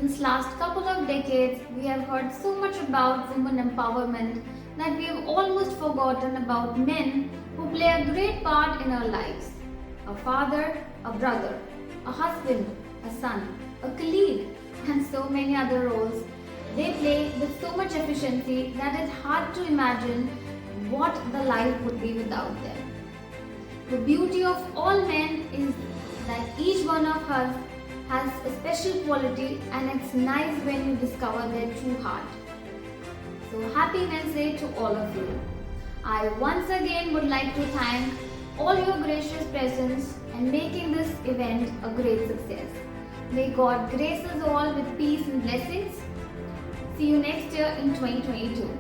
Speaker 1: Since last couple of decades, we have heard so much about women empowerment that we have almost forgotten about men who play a great part in our lives. A father, a brother, a husband, a son, a colleague, and so many other roles. They play with so much efficiency that it's hard to imagine what the life would be without them. The beauty of all men is that each one of us has a special quality, and it's nice when you discover their true heart. So happy Wednesday to all of you. I once again would like to thank all your gracious presence and making this event a great success. May God grace us all with peace and blessings. See you next year in 2022.